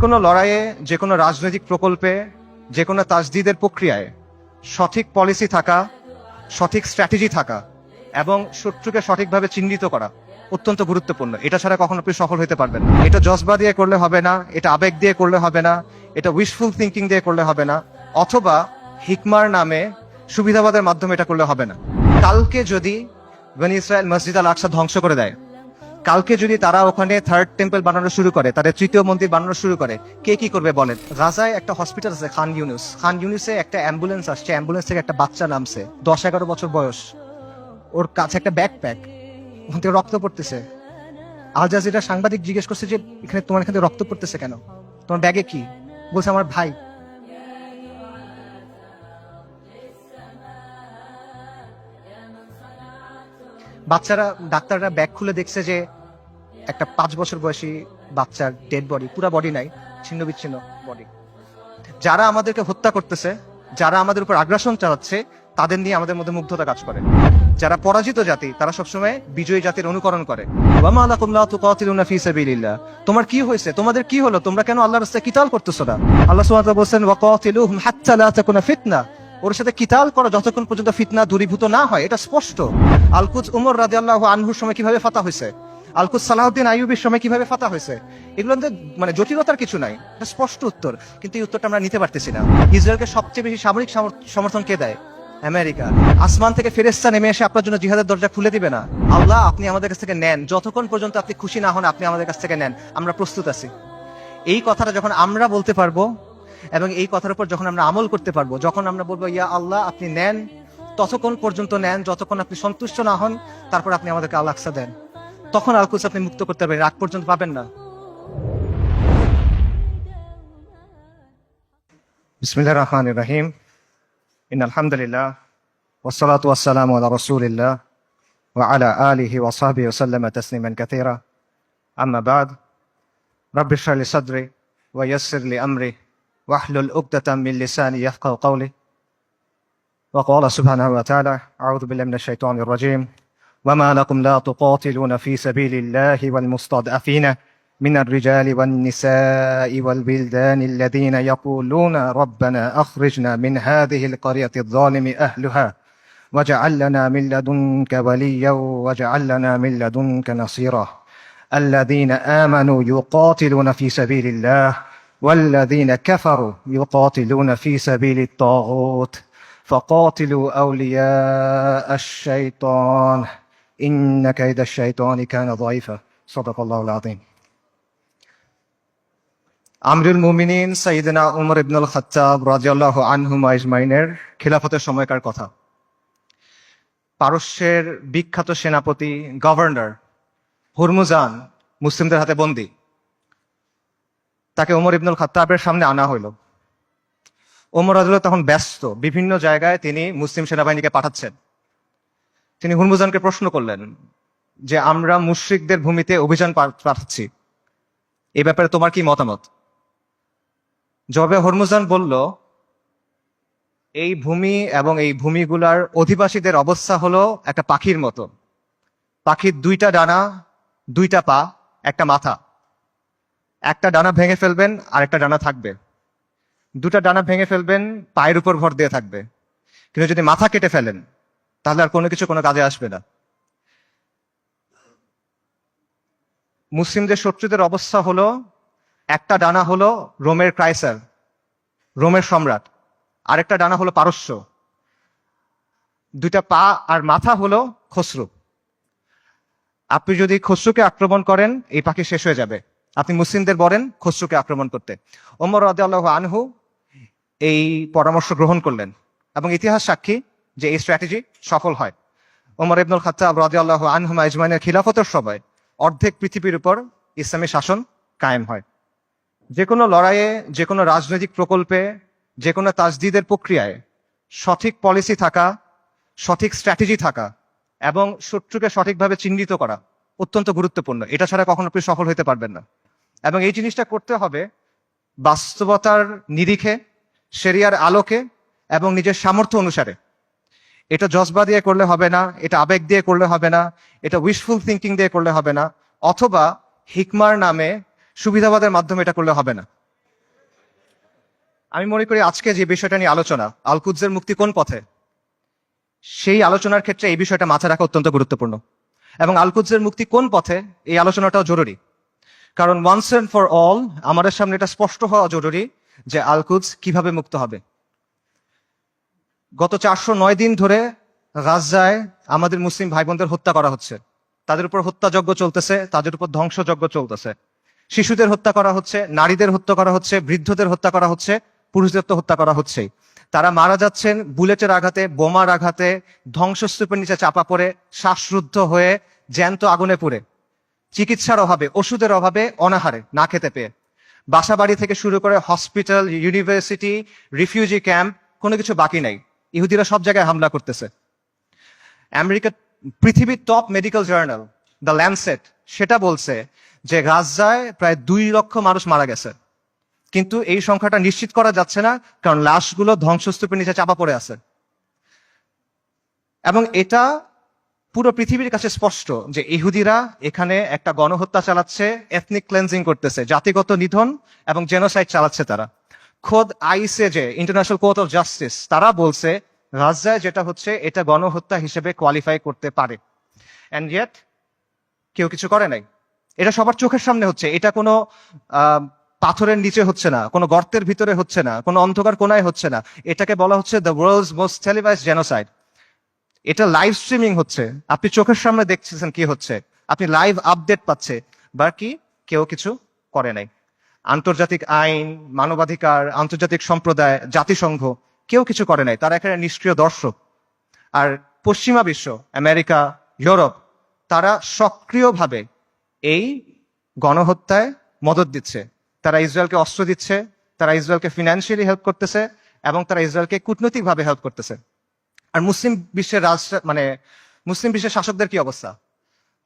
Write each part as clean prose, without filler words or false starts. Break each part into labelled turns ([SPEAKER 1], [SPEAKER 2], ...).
[SPEAKER 1] কোনো লড়াইয়ে, যে কোনো রাজনৈতিক প্রকল্পে, যে কোনো তাজদিদের প্রক্রিয়ায় সঠিক পলিসি থাকা, সঠিক স্ট্র্যাটেজি থাকা এবং শত্রুকে সঠিকভাবে চিহ্নিত করা অত্যন্ত গুরুত্বপূর্ণ। এটা ছাড়া কখনো আপনি সফল হতে পারবেন না। এটা জজবা দিয়ে করলে হবে না, এটা আবেগ দিয়ে করলে হবে না, এটা উইশফুল থিঙ্কিং দিয়ে করলে হবে না, অথবা হিকমার নামে সুবিধাবাদের মাধ্যমে এটা করলে হবে না। কালকে যদি বনি ইসরায়েল মসজিদ আল আকসা ধ্বংস করে দেয়, কালকে যদি তারা ওখানে থার্ড টেম্পল বানানো শুরু করে, তাদের তৃতীয় মন্দির বানানো শুরু করে, কে কি করবে বলেন? গাজায় একটা হসপিটাল আছে খান ইউনুসে একটা অ্যাম্বুলেন্স আসছে, অ্যাম্বুলেন্স থেকে একটা বাচ্চা নামছে, 10-11 বছর বয়স, ওর কাছে একটা ব্যাকপ্যাক, ওখান থেকে রক্ত পড়তেছে। আল জাজিরা সাংবাদিক জিজ্ঞেস করছে যে এখানে তোমার এখানে রক্ত পড়তেছে কেন, তোমার ব্যাগে কি? বলছে আমার ভাই। বাচ্চারা, ডাক্তাররা ব্যাগ খুলে দেখছে যে একটা 5 বছর বয়সী বাচ্চার ডেড বডি, পুরা বডি নাই, ছিন্ন বিচ্ছিন্ন বডি। যারা আমাদেরকে হত্যা করতেছে, যারা আমাদের উপর আগ্রাসন চালাচ্ছে, তাদের নিয়ে আমাদের মধ্যে মুগ্ধতা কাজ করে। যারা পরাজিত জাতি, তারা সবসময় বিজয়ী জাতির অনুকরণ করে। ওয়ামা লাকুম লা তুকাতিলুনা ফি সাবিলিল্লাহ, তোমার কি হয়েছে, তোমাদের কি হলো, তোমরা কেন আল্লাহর রাস্তায় কিতাল করতেছো না? আল্লাহ সুবহানাহু ওয়া তাআলা বলেন ওয়াকাতিলুহুম হাত্তা লা তাকুনা ফিতনা, ওর সাথে কিতাল করো যতক্ষণ পর্যন্ত ফিতনা দূরীভূত না হয়। এটা স্পষ্ট। আল-কুদস উমর রাদিয়াল্লাহু আনহুর সময় কিভাবে ফাতা হয়েছে, আল-কুদস সালাহউদ্দিন আইয়ুবীর সময় কিভাবে ফাতা হয়েছে, এগুলোতে মানে জটিলতার কিছু নাই, এটা স্পষ্ট উত্তর। কিন্তু এই উত্তরটা আমরা নিতে পারতেছি না। ইসরায়েলকে সবচেয়ে বেশি সামরিক সমর্থন কে দেয়? আমেরিকা। আসমান থেকে ফেরেশতা নেমে এসে আপনার জন্য জিহাদের দরজা খুলে দিবে না। আল্লাহ, আপনি আমাদের কাছ থেকে নেন, যতক্ষণ পর্যন্ত আপনি খুশি না হন আপনি আমাদের কাছ থেকে নেন, আমরা প্রস্তুত আছি। এই কথাটা যখন আমরা বলতে পারবো এবং এই কথার উপর যখন আমরা আমল করতে পারবো, যখন আমরা বলবো ইয়া আল্লাহ আপনি নেন, ততক্ষণ পর্যন্ত নেন যতক্ষণ আপনি সন্তুষ্ট না হন, তারপর আপনি আমাদেরকে আল আকসা দেন, তখন আল-কুদস আপনি মুক্ত করতে পারবেন, আগ পর্যন্ত পাবেন না। বিসমিল্লাহির রহমানির রহিম। ইন্নাল হামদুলিল্লাহ ওয়াসসালাতু ওয়াসসালামু আলা রাসূলিল্লাহ ওয়া আলা আলিহি ওয়া সাহবিহি ওয়া সাল্লামা তাসলিমান কাসীরা। আম্মা বা'দ। রাব্বি ইশরাহ লি সাদরি ওয়া ইয়াসসির লি আমরি ওয়াহলুল উকদাতাম মিন লিসানি ইয়াফকাহু কওলি। ওয়া ক্বালা সুবহানাহু ওয়া তাআলা আউযু বিল্লাহি মিনাশ শাইতানির রাজীম। وما لكم لا تقاتلون في سبيل الله والمستضعفين من الرجال والنساء والولدان الذين يقولون ربنا أخرجنا من هذه القرية الظالم أهلها واجعل لنا من لدنك وليا واجعل لنا من لدنك نصيرا الذين آمنوا يقاتلون في سبيل الله والذين كفروا يقاتلون في سبيل الطاغوت فقاتلوا أولياء الشيطان إن كيد الشيطان كان ضعيفا صدق الله العظيم. আমরুল মুমিনিন সাইয়েদনা উমর ইবনুল খাত্তাব রাদিয়াল্লাহু আনহুম আজমাইনের খিলাফতের সময়কার কথা। পারস্যের বিখ্যাত সেনাপতি গভর্নর হুরমুজান মুসলিমদের হাতে বন্দী। তাকে উমর ইবনুল খাত্তাবের সামনে আনা হইল। ওমর রাদিয়াল্লাহু তখন ব্যস্ত, বিভিন্ন জায়গায় তিনি মুসলিম সেনাবাহিনীকে পাঠাচ্ছেন। তিনি হুরমুজানকে প্রশ্ন করলেন যে আমরা মুশরিকদের ভূমিতে অভিযান পাঠাচ্ছি, এই ব্যাপারে তোমার কি মতামত? জবাবে হুরমুজান বলল, এই ভূমি এবং এই ভূমিগুলার অধিবাসীদের অবস্থা হলো একটা পাখির মতো। পাখির 2টা ডানা, 2টা পা, একটা মাথা। একটা ডানা ভেঙে ফেলবেন আর একটা ডানা থাকবে। 2টা ডানা ভেঙে ফেলবেন, পায়ের উপর ভর দিয়ে থাকবে। কিন্তু যদি মাথা কেটে ফেলেন তাহলে আর কোনো কিছু কোনো কাজে আসবে না। মুসলিমদের শত্রুদের অবস্থা হলো, একটা ডানা হলো রোমের ক্রাইসার, রোমের সম্রাট, আরেকটা ডানা হলো পারস্য, 2টা পা আর মাথা হলো খসরু। আপনি যদি খসরুকে আক্রমণ করেন এই পাখি শেষ হয়ে যাবে। আপনি মুসলিমদের বলেন খসরুকে আক্রমণ করতে। ওমর রাদিয়াল্লাহু আনহু এই পরামর্শ গ্রহণ করলেন এবং ইতিহাস সাক্ষী যে এই স্ট্র্যাটেজি সফল হয়। ওমর ইবনুল খাত্তাব রাদিয়াল্লাহু আনহু আজমাইনের খিলাফতের সময় অর্ধেক পৃথিবীর উপর ইসলামী শাসন কায়েম হয়। যে কোনো লড়াইয়ে, যে কোনো রাজনৈতিক প্রকল্পে, যে কোনো তাজদিদের প্রক্রিয়ায় সঠিক পলিসি থাকা, সঠিক স্ট্র্যাটেজি থাকা এবং শত্রুকে সঠিকভাবে চিহ্নিত করা অত্যন্ত গুরুত্বপূর্ণ। এটা ছাড়া কখনো আপনি সফল হতে পারবেন না। এবং এই জিনিসটা করতে হবে বাস্তবতার নিরিখে, শরিয়ার আলোকে এবং নিজের সামর্থ্য অনুসারে। এটা জজবা দিয়ে করলে হবে না, এটা আবেগ দিয়ে করলে হবে না, এটা উইশফুল থিঙ্কিং দিয়ে করলে হবে না, অথবা হিকমার নামে সুবিধাবাদের মাধ্যমে এটা করলে হবে না। আমি মনে করি আজকে যে বিষয়টা নিয়ে আলোচনা, আল কুদসের মুক্তি কোন পথে, সেই আলোচনার ক্ষেত্রে এই বিষয়টা মাথায় রাখা অত্যন্ত গুরুত্বপূর্ণ। এবং আল কুদসের মুক্তি কোন পথে এই আলোচনাটাও জরুরি, কারণ ওয়ান্স এন্ড ফর অল আমাদের সামনে এটা স্পষ্ট হওয়া জরুরি যে আল কুদস কিভাবে মুক্ত হবে। গত 409 দিন ধরে গাজায় আমাদের মুসলিম ভাই বোনদের হত্যা করা হচ্ছে, তাদের উপর হত্যাযজ্ঞ চলতেছে, তাদের উপর ধ্বংসযজ্ঞ চলতেছে। শিশুদের হত্যা করা হচ্ছে, নারীদের হত্যা করা হচ্ছে, বৃদ্ধদের হত্যা করা হচ্ছে, পুরুষদের তো হত্যা করা হচ্ছেই। তারা মারা যাচ্ছেন বুলেটের আঘাতে, বোমার আঘাতে, ধ্বংসস্তূপের নিচে চাপা পড়ে, শ্বাসরুদ্ধ হয়ে, জ্যান্ত আগুনে পুড়ে, চিকিৎসার অভাবে, ওষুধের অভাবে, অনাহারে, না খেতে পেয়ে। বাসা বাড়ি থেকে শুরু করে হসপিটাল, ইউনিভার্সিটি, রিফিউজি ক্যাম্প, কোনো কিছু বাকি নাই। ইহুদিরা সব জায়গায় হামলা করতেছে। আমেরিকা, পৃথিবীর top medical journal the Landsat সেটা বলছে যে গাজায় প্রায় 2 লক্ষ মানুষ মারা গেছে, কিন্তু এই সংখ্যাটা নিশ্চিত করা যাচ্ছে না, কারণ লাশগুলো ধ্বংসস্তূপের নিচে চাপা পড়ে আছে। এবং এটা পুরো পৃথিবীর কাছে স্পষ্ট যে ইহুদিরা এখানে একটা গণহত্যা চালাচ্ছে, এথনিক ক্লেন্সিং করতেছে, জাতিগত নিধন এবং জেনোসাইড চালাচ্ছে তারা। খোদ ICJ, international court of justice, তারা বলছে গাজায় যেটা হচ্ছে এটা গণহত্যা হিসেবে কোয়ালিফাই করতে পারে। এন্ড ইয়েট কেউ কিছু করে নাই। এটা সবার চোখের সামনে হচ্ছে, এটা কোনো পাথরের নিচে হচ্ছে না, কোনো গর্তের ভিতরে হচ্ছে না, কোনো অন্ধকার কোনায় হচ্ছে না। এটাকে বলা হচ্ছে the world's most televised genocide. এটা লাইভ স্ট্রিমিং হচ্ছে, আপনি চোখের সামনে দেখছেন কি হচ্ছে, আপনি লাইভ আপডেট পাচ্ছে, বাকি কেউ কিছু করে নাই। আন্তর্জাতিক আইন, মানবাধিকার, আন্তর্জাতিক সম্প্রদায়, জাতিসংঘ কেউ কিছু করে নাই, তারা এখানে নিষ্ক্রিয় দর্শক। আর পশ্চিমা বিশ্ব, আমেরিকা, ইউরোপ, তারা সক্রিয়ভাবে এই গণহত্যায় মদত দিচ্ছে। তারা ইসরায়েলকে অস্ত্র দিচ্ছে, তারা ইসরায়েলকে ফিনান্সিয়ালি হেল্প করতেছে, এবং তারা ইসরায়েলকে কূটনৈতিকভাবে হেল্প করতেছে। আর মুসলিম বিশ্বের মুসলিম বিশ্বের শাসকদের কি অবস্থা?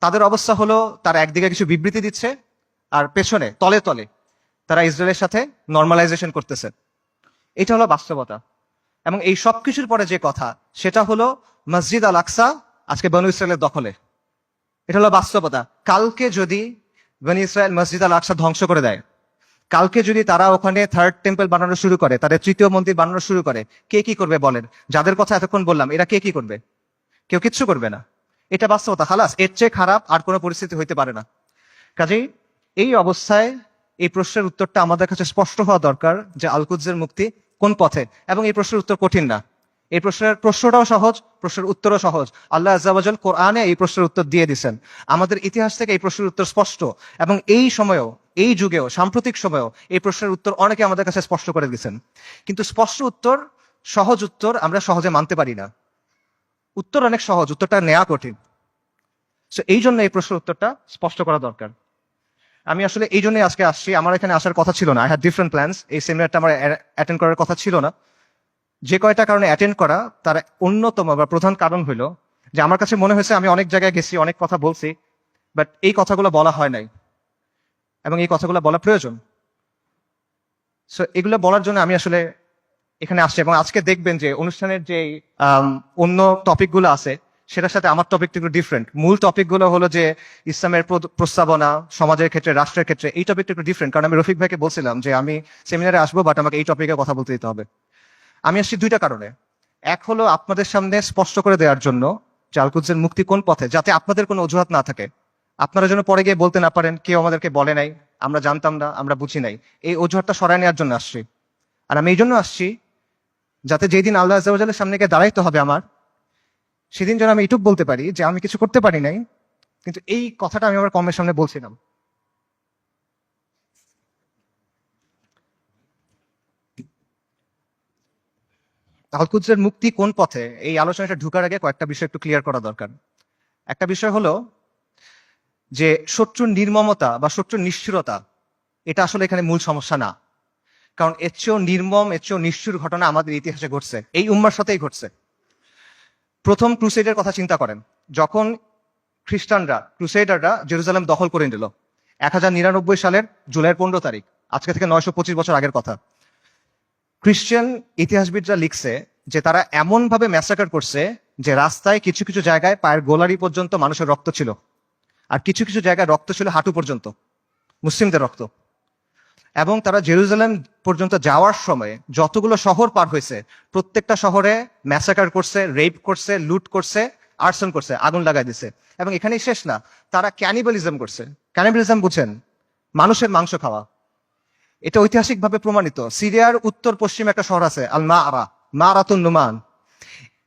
[SPEAKER 1] তাদের অবস্থা হলো তারা একদিকে কিছু বিবৃতি দিচ্ছে, আর পেছনে তলে তলে তারা ইসরায়েলের সাথে নর্মালাইজেশন করতেছে। এটা হলো বাস্তবতা। এবং এই সবকিছুর পরে যে কথা, সেটা হলো মসজিদ আল আকসা আজকে বনু ইসরায়েলের দখলে। এটা হলো বাস্তবতা। কালকে যদি বনু ইসরায়েল মসজিদ আল আকসা ধ্বংস করে দেয়, কালকে যদি তারা ওখানে থার্ড টেম্পল বানানো শুরু করে, তাদের তৃতীয় মন্দির বানানো শুরু করে, কে কি করবে বলেন? যাদের কথা এতক্ষণ বললাম, এরা কে কি করবে? কেউ কিচ্ছু করবে না। এটা বাস্তবতা। খালাস, এর চেয়ে খারাপ আর কোনো পরিস্থিতি হইতে পারে না। কাজেই এই অবস্থায় এই প্রশ্নের উত্তরটা আমাদের কাছে স্পষ্ট হওয়া দরকার যে আল কুদসের মুক্তি কোন পথে। এবং এই প্রশ্নের উত্তর কঠিন না, এই প্রশ্নটাও সহজ, প্রশ্নের উত্তরও সহজ। আল্লাহ আজ্জা ওয়া জাল কোরআনে এই প্রশ্নের উত্তর দিয়ে দিয়েছেন। আমাদের ইতিহাস থেকে এই প্রশ্নের উত্তর স্পষ্ট, এবং এই সময়েও, এই যুগেও, সাম্প্রতিক সময়েও এই প্রশ্নের উত্তর অনেকে আমাদের কাছে স্পষ্ট করে দিয়েছেন। কিন্তু স্পষ্ট উত্তর, সহজ উত্তর আমরা সহজে মানতে পারি না। উত্তর অনেক সহজ, উত্তরটা নেওয়া কঠিন। এই জন্য এই প্রশ্নের উত্তরটা স্পষ্ট করা দরকার। আমি আসলে এই জন্যই আজকে আসছি। আমার এখানে আসার কথা ছিল না, আই হ্যাড ডিফারেন্ট প্ল্যানস। এই সেমিনারটা আমার অ্যাটেন্ড করার কথা ছিল না। যে কয়টা কারণে অ্যাটেন্ড করা, তার অন্যতম বা প্রধান কারণ হলো যে আমার কাছে মনে হয়েছে আমি অনেক জায়গায় গেছি, অনেক কথা বলছি, বাট এই কথাগুলো বলা হয় নাই, এবং এই কথাগুলো বলা প্রয়োজন। সো এগুলো বলার জন্য আমি আসলে এখানে আসছি। এবং আজকে দেখবেন যে অনুষ্ঠানের যে অন্য টপিকগুলো আছে, সেটার সাথে আমার টপিকটা একটু ডিফারেন্ট। মূল টপিকগুলো হলো যে ইসলামের প্রস্তাবনা, সমাজের ক্ষেত্রে, রাষ্ট্রের ক্ষেত্রে। এই টপিকটা একটু ডিফারেন্ট, কারণ আমি রফিক ভাইকে বলছিলাম যে আমি সেমিনারে আসবো, বাট আমাকে এই টপিকে কথা বলতে দিতে হবে। আমি আসছি দুইটা কারণে। এক হলো আপনাদের সামনে স্পষ্ট করে দেওয়ার জন্য যে আল কুদসের মুক্তি কোন পথে, যাতে আপনাদের কোনো অজুহাত না থাকে, আপনারা যেন পরে গিয়ে বলতে না পারেন কেউ আমাদেরকে বলে নাই, আমরা জানতাম না, আমরা বুঝি নাই। এই অজুহাতটা সরায় নেওয়ার জন্য আসছি। আর আমি এই জন্য আসছি যাতে যেই দিন আল্লাহ আজ্জা ওয়া জালের সামনে গিয়ে দাঁড়াইতে হবে আমার, সেদিন যেন আমি এটুক বলতে পারি যে আমি কিছু করতে পারি নাই, কিন্তু এই কথাটা আমি আমার কমের সামনে বলছিলাম। আল কুদসের মুক্তি কোন পথে, এই আলোচনাটা ঢুকার আগে কয়েকটা বিষয় একটু ক্লিয়ার করা দরকার। একটা বিষয় হলো যে শত্রুর নির্মমতা বা শত্রুর নিষ্ঠুরতা, এটা আসলে এখানে মূল সমস্যা না। কারণ এর চেয়েও নির্মম, এর চেয়েও নিষ্ঠুর ঘটনা আমাদের ইতিহাসে ঘটছে, এই উম্মার সাথেই ঘটছে। প্রথম ক্রুসেডের কথা চিন্তা করেন, যখন ক্রুসেডাররা জেরুজালেম দখল করে নিল 1099 সালের জুলাইয়ের 15 তারিখ, আজকে থেকে 925 বছর আগের কথা। খ্রিস্টান ইতিহাসবিদরা লিখছে যে তারা এমন ভাবে ম্যাসাকার করছে যে রাস্তায় কিছু কিছু জায়গায় পায়ের গোলারি পর্যন্ত মানুষের রক্ত ছিল, আর কিছু কিছু জায়গায় রক্ত ছিল হাঁটু পর্যন্ত, মুসলিমদের রক্ত। এবং তারা জেরুজালেম পর্যন্ত যাওয়ার সময় যতগুলো শহর পার হয়েছে প্রত্যেকটা শহরে ম্যাসাকার করছে, রেপ করছে, লুট করছে, আর্সন করছে, আগুন লাগাই দিছে। এবং এখানেই শেষ না, তারা ক্যানিবালিজম করছে। ক্যানিবালিজম বুঝেন? মানুষের মাংস খাওয়া। এটা ঐতিহাসিকভাবে প্রমাণিত। সিরিয়ার উত্তর পশ্চিমে একটা শহর আছে আল মারাতুন নুমান।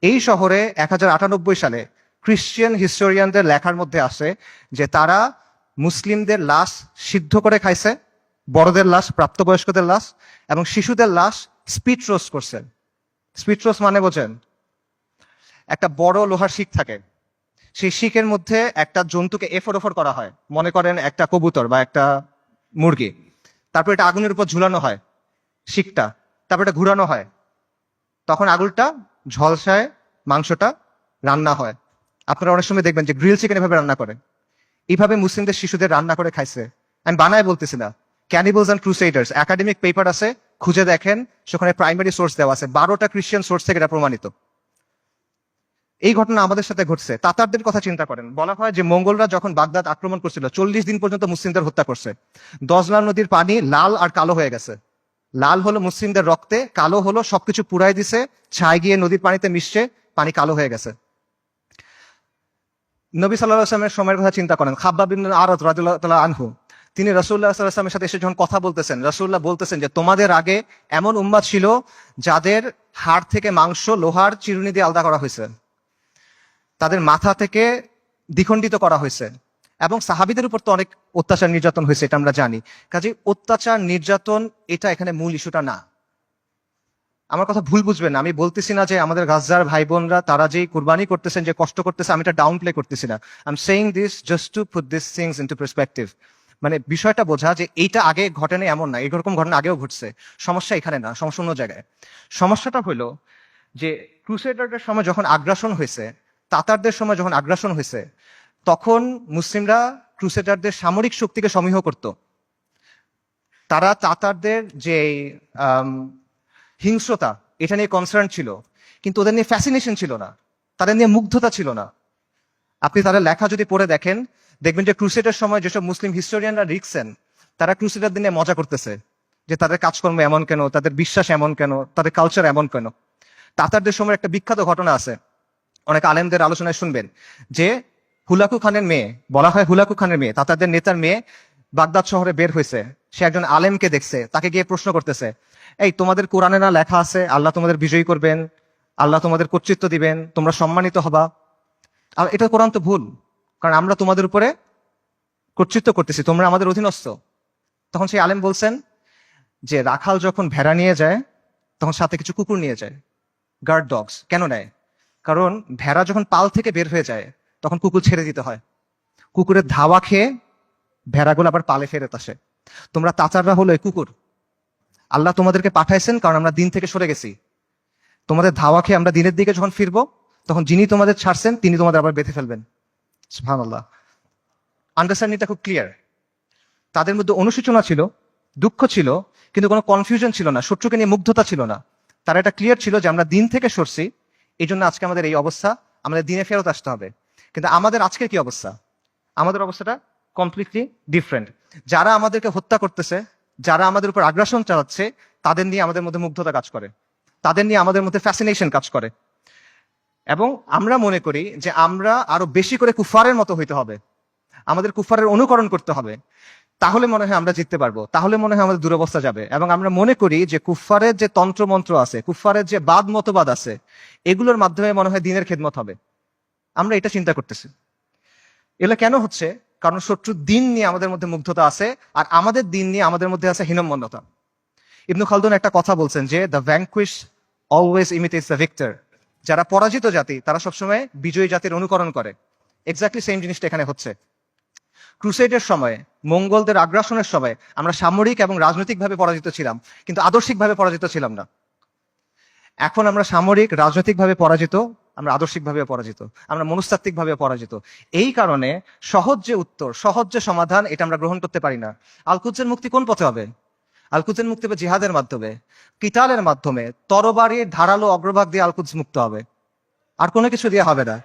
[SPEAKER 1] এই শহরে 1098 সালে খ্রিস্টিয়ান হিস্টোরিয়ানদের লেখার মধ্যে আসে যে তারা মুসলিমদের লাশ সিদ্ধ করে খাইছে, বড়দের লাশ, প্রাপ্তবয়স্কদের লাশ, এবং শিশুদের লাশ স্পিড রোস্ট করছে। স্পিড রোস্ট মানে বোঝেন? একটা বড় লোহার শিক থাকে, সেই শিকের মধ্যে একটা জন্তুকে এফর ওফর করা হয়, মনে করেন একটা কবুতর বা একটা মুরগি। তারপর এটা আগুনের উপর ঝুলানো হয় শিকটা, তারপর এটা ঘুরানো হয়, তখন আগুনটা ঝলসায় মাংসটা রান্না হয়। আপনারা অনেক সময় দেখবেন যে গ্রিল চিকেন এভাবে রান্না করে। এইভাবে মুসলিমদের শিশুদের রান্না করে খাইছে। আমি বানায় বলতেছি না। ক্যানিবলস অ্যান্ড ক্রুসেডার্স একাডেমিক পেপার আছে, খুঁজে দেখেন, সেখানে প্রাইমারি সোর্স দেওয়া আছে, 12টা খ্রিস্টান সোর্স থেকে এটা প্রমাণিত। এই ঘটনা আমাদের সাথে ঘটছে। তাতারদের কথা চিন্তা করেন, বলা হয় যে মঙ্গলরা যখন বাগদাদ আক্রমণ করছিল 40 দিন পর্যন্ত মুসলিমদের হত্যা করছে। দজলা নদীর পানি লাল আর কালো হয়ে গেছে। লাল হলো মুসলিমদের রক্তে, কালো হলো সবকিছু পুরাই দিছে, ছাই গিয়ে নদীর পানিতে মিশছে, পানি কালো হয়ে গেছে। নবী সাল্লাল্লাহু আলাইহি ওয়াসাল্লামের সময়ের কথা চিন্তা করেন। খাব্বাব ইবনে আরাদ রাদিয়াল্লাহু তাআলা আনহু, তিনি রাসূলুল্লাহ সাল্লাল্লাহু আলাইহি ওয়াসাল্লামের সাথে এসে যখন কথা বলতেছেন, রাসূলুল্লাহ বলতেছেন যে তোমাদের আগে এমন উম্মাত ছিল যাদের হাড় থেকে মাংস লোহার চিরুনি দিয়ে আলাদা করা হয়েছে, তাদের মাথা থেকে দ্বিখণ্ডিত করা হয়েছে, এবং সাহাবীদের উপর তো অনেক অত্যাচার নির্যাতন হয়েছে, এটা আমরা জানি। কাজে অত্যাচার নির্যাতন এটা এখানে মূল ইস্যুটা না। আমার কথা ভুল বুঝবেন না, আমি বলতেছি না যে আমাদের গাজার ভাই বোনরা তারা যে কুরবানি করতেছেন, যে কষ্ট করতেছে, আমি এটা ডাউন প্লে করতেছি না। I am saying this just to put this things into perspective. মানে বিষয়টা বোঝা যে এইটা আগে ঘটেনি এমন না, এরকম ঘটনা আগেও ঘটছে। সমস্যা এখানে না, সমস্যা অন্য জায়গায়। সমস্যাটা হলো যে ক্রুসেডারদের সময় যখন আগ্রাসন হয়েছে, তাতারদের সময় যখন আগ্রাসন হয়েছে, তখন মুসলিমরা ক্রুসেডারদের সামরিক শক্তিকে সমীহ করত। তারা তাতারদের যে হিংস্রতা, এটা নিয়ে কনসার্ন ছিল, কিন্তু ওদের নিয়ে ফ্যাসিনেশন ছিল না, তাদের নিয়ে মুগ্ধতা ছিল না। আপনি তাদের লেখা যদি পড়ে দেখেন, দেখবেন যে ক্রুসেডের সময় যেসব মুসলিম হিস্টোরিয়ানরা লিখছেন, তারা ক্রুসেডারদের নিয়ে মজা করতেছে যে তাদের কাজকর্ম এমন কেন, তাদের বিশ্বাস এমন কেন, তাদের কালচার এমন কেন। তাতারদের সময় একটা বিখ্যাত ঘটনা আছে, অনেক আলেমদের আলোচনায় শুনবেন, যে হুলাকু খানের মেয়ে, বলা হয় হুলাকু খানের মেয়ে, তাতারদের নেতার মেয়ে বাগদাদ শহরে বের হয়েছে। সে একজন আলেমকে দেখছে, তাকে গিয়ে প্রশ্ন করতেছে, এই তোমাদের কোরআনে না লেখা আছে আল্লাহ তোমাদের বিজয়ী করবেন, আল্লাহ তোমাদের কর্তৃত্ব দিবেন, তোমরা সম্মানিত হবা? আর এটা কোরআন তো ভুল, কারণ আমরা তোমাদের উপরে কর্তৃত্ব করতেছি, তোমরা আমাদের অধীনস্থ। তখন সেই আলেম বলছেন যে রাখাল যখন ভেড়া নিয়ে যায় তখন সাথে কিছু কুকুর নিয়ে যায়, গার্ড ডগস। কেন নেয়? কারণ ভেড়া যখন পাল থেকে বের হয়ে যায় তখন কুকুর ছেড়ে দিতে হয়, কুকুরের ধাওয়া খেয়ে ভেড়াগুলো আবার পালে ফেরত আসে। তোমরা তাতাররা হলো এই কুকুর। আল্লাহ তোমাদেরকে পাঠাইছেন কারণ আমরা দিন থেকে সরে গেছি। তোমাদের ধাওয়া খেয়ে আমরা দিনের দিকে যখন ফিরবো, তখন যিনি তোমাদের ছাড়ছেন তিনি তোমাদের আবার বেঁধে ফেলবেন। সুবহানাল্লাহ। আন্ডারস্ট্যান্ডিংটা খুব ক্লিয়ার। তাদের মধ্যে অনুশোচনা ছিল, দুঃখ ছিল, কিন্তু কোনো কনফিউশন ছিল না, শত্রুকে নিয়ে মুগ্ধতা ছিল না। তারা এটা ক্লিয়ার ছিল যে আমরা দিন থেকে সরছি, এই জন্য আজকে আমাদের এই অবস্থা, আমাদের দিনে ফেরত আসতে হবে। কিন্তু আমাদের আজকের কি অবস্থা? আমাদের অবস্থাটা কমপ্লিটলি ডিফারেন্ট। যারা আমাদেরকে হত্যা করতেছে, যারা আমাদের উপর আগ্রাসন চালাচ্ছে, তাদের নিয়ে আমাদের মধ্যে মুগ্ধতা কাজ করে, তাদের নিয়ে আমাদের মধ্যে ফ্যাসিনেশন কাজ করে। এবং আমরা মনে করি যে আমরা আরো বেশি করে কুফারের মতো হইতে হবে, আমাদের কুফারের অনুকরণ করতে হবে, তাহলে মনে হয় আমরা জিততে পারবো, তাহলে মনে হয় আমাদের দুরবস্থা যাবে। এবং আমরা মনে করি যে কুফারের যে তন্ত্রমন্ত্র আছে, কুফারের যে বাদ মতবাদ আছে, এগুলোর মাধ্যমে মনে হয় দিনের খেদমত হবে। আমরা এটা চিন্তা করতেছি। এগুলো কেন হচ্ছে? কারণ শত্রুর দিন নিয়ে আমাদের মধ্যে মুগ্ধতা আছে, আর আমাদের দিন নিয়ে আমাদের মধ্যে আছে হীনম্মন্যতা। ইবনু খালদুন একটা কথা বলছেন যে the vanquish always imitates the victor. যারা পরাজিত জাতি তারা সবসময় বিজয়ী জাতির অনুকরণ করে। এক্স্যাক্টলি সেম জিনিসটা এখানে হচ্ছে। ক্রুসেডের সময়, মঙ্গলদের আগ্রাসনের সময় আমরা সামরিক এবং রাজনৈতিকভাবে পরাজিত ছিলাম, কিন্তু আদর্শিকভাবে পরাজিত ছিলাম না। এখন আমরা সামরিক রাজনৈতিকভাবে পরাজিত, আমরা আদর্শিকভাবে পরাজিত, আমরা মনস্তাত্ত্বিকভাবে পরাজিত। এই কারণে সহজ যে উত্তর, সহজ যে সমাধান, এটা আমরা গ্রহণ করতে পারি না। আল কুদসের মুক্তি কোন পথে হবে? আল কুদসের মুক্তি হবে জিহাদের মাধ্যমে, কিতালের মাধ্যমে, তরবারির ধারালো অগ্রভাগ দিয়ে আল কুদস মুক্ত হবে, আর কোনো কিছু দিয়ে হবে না।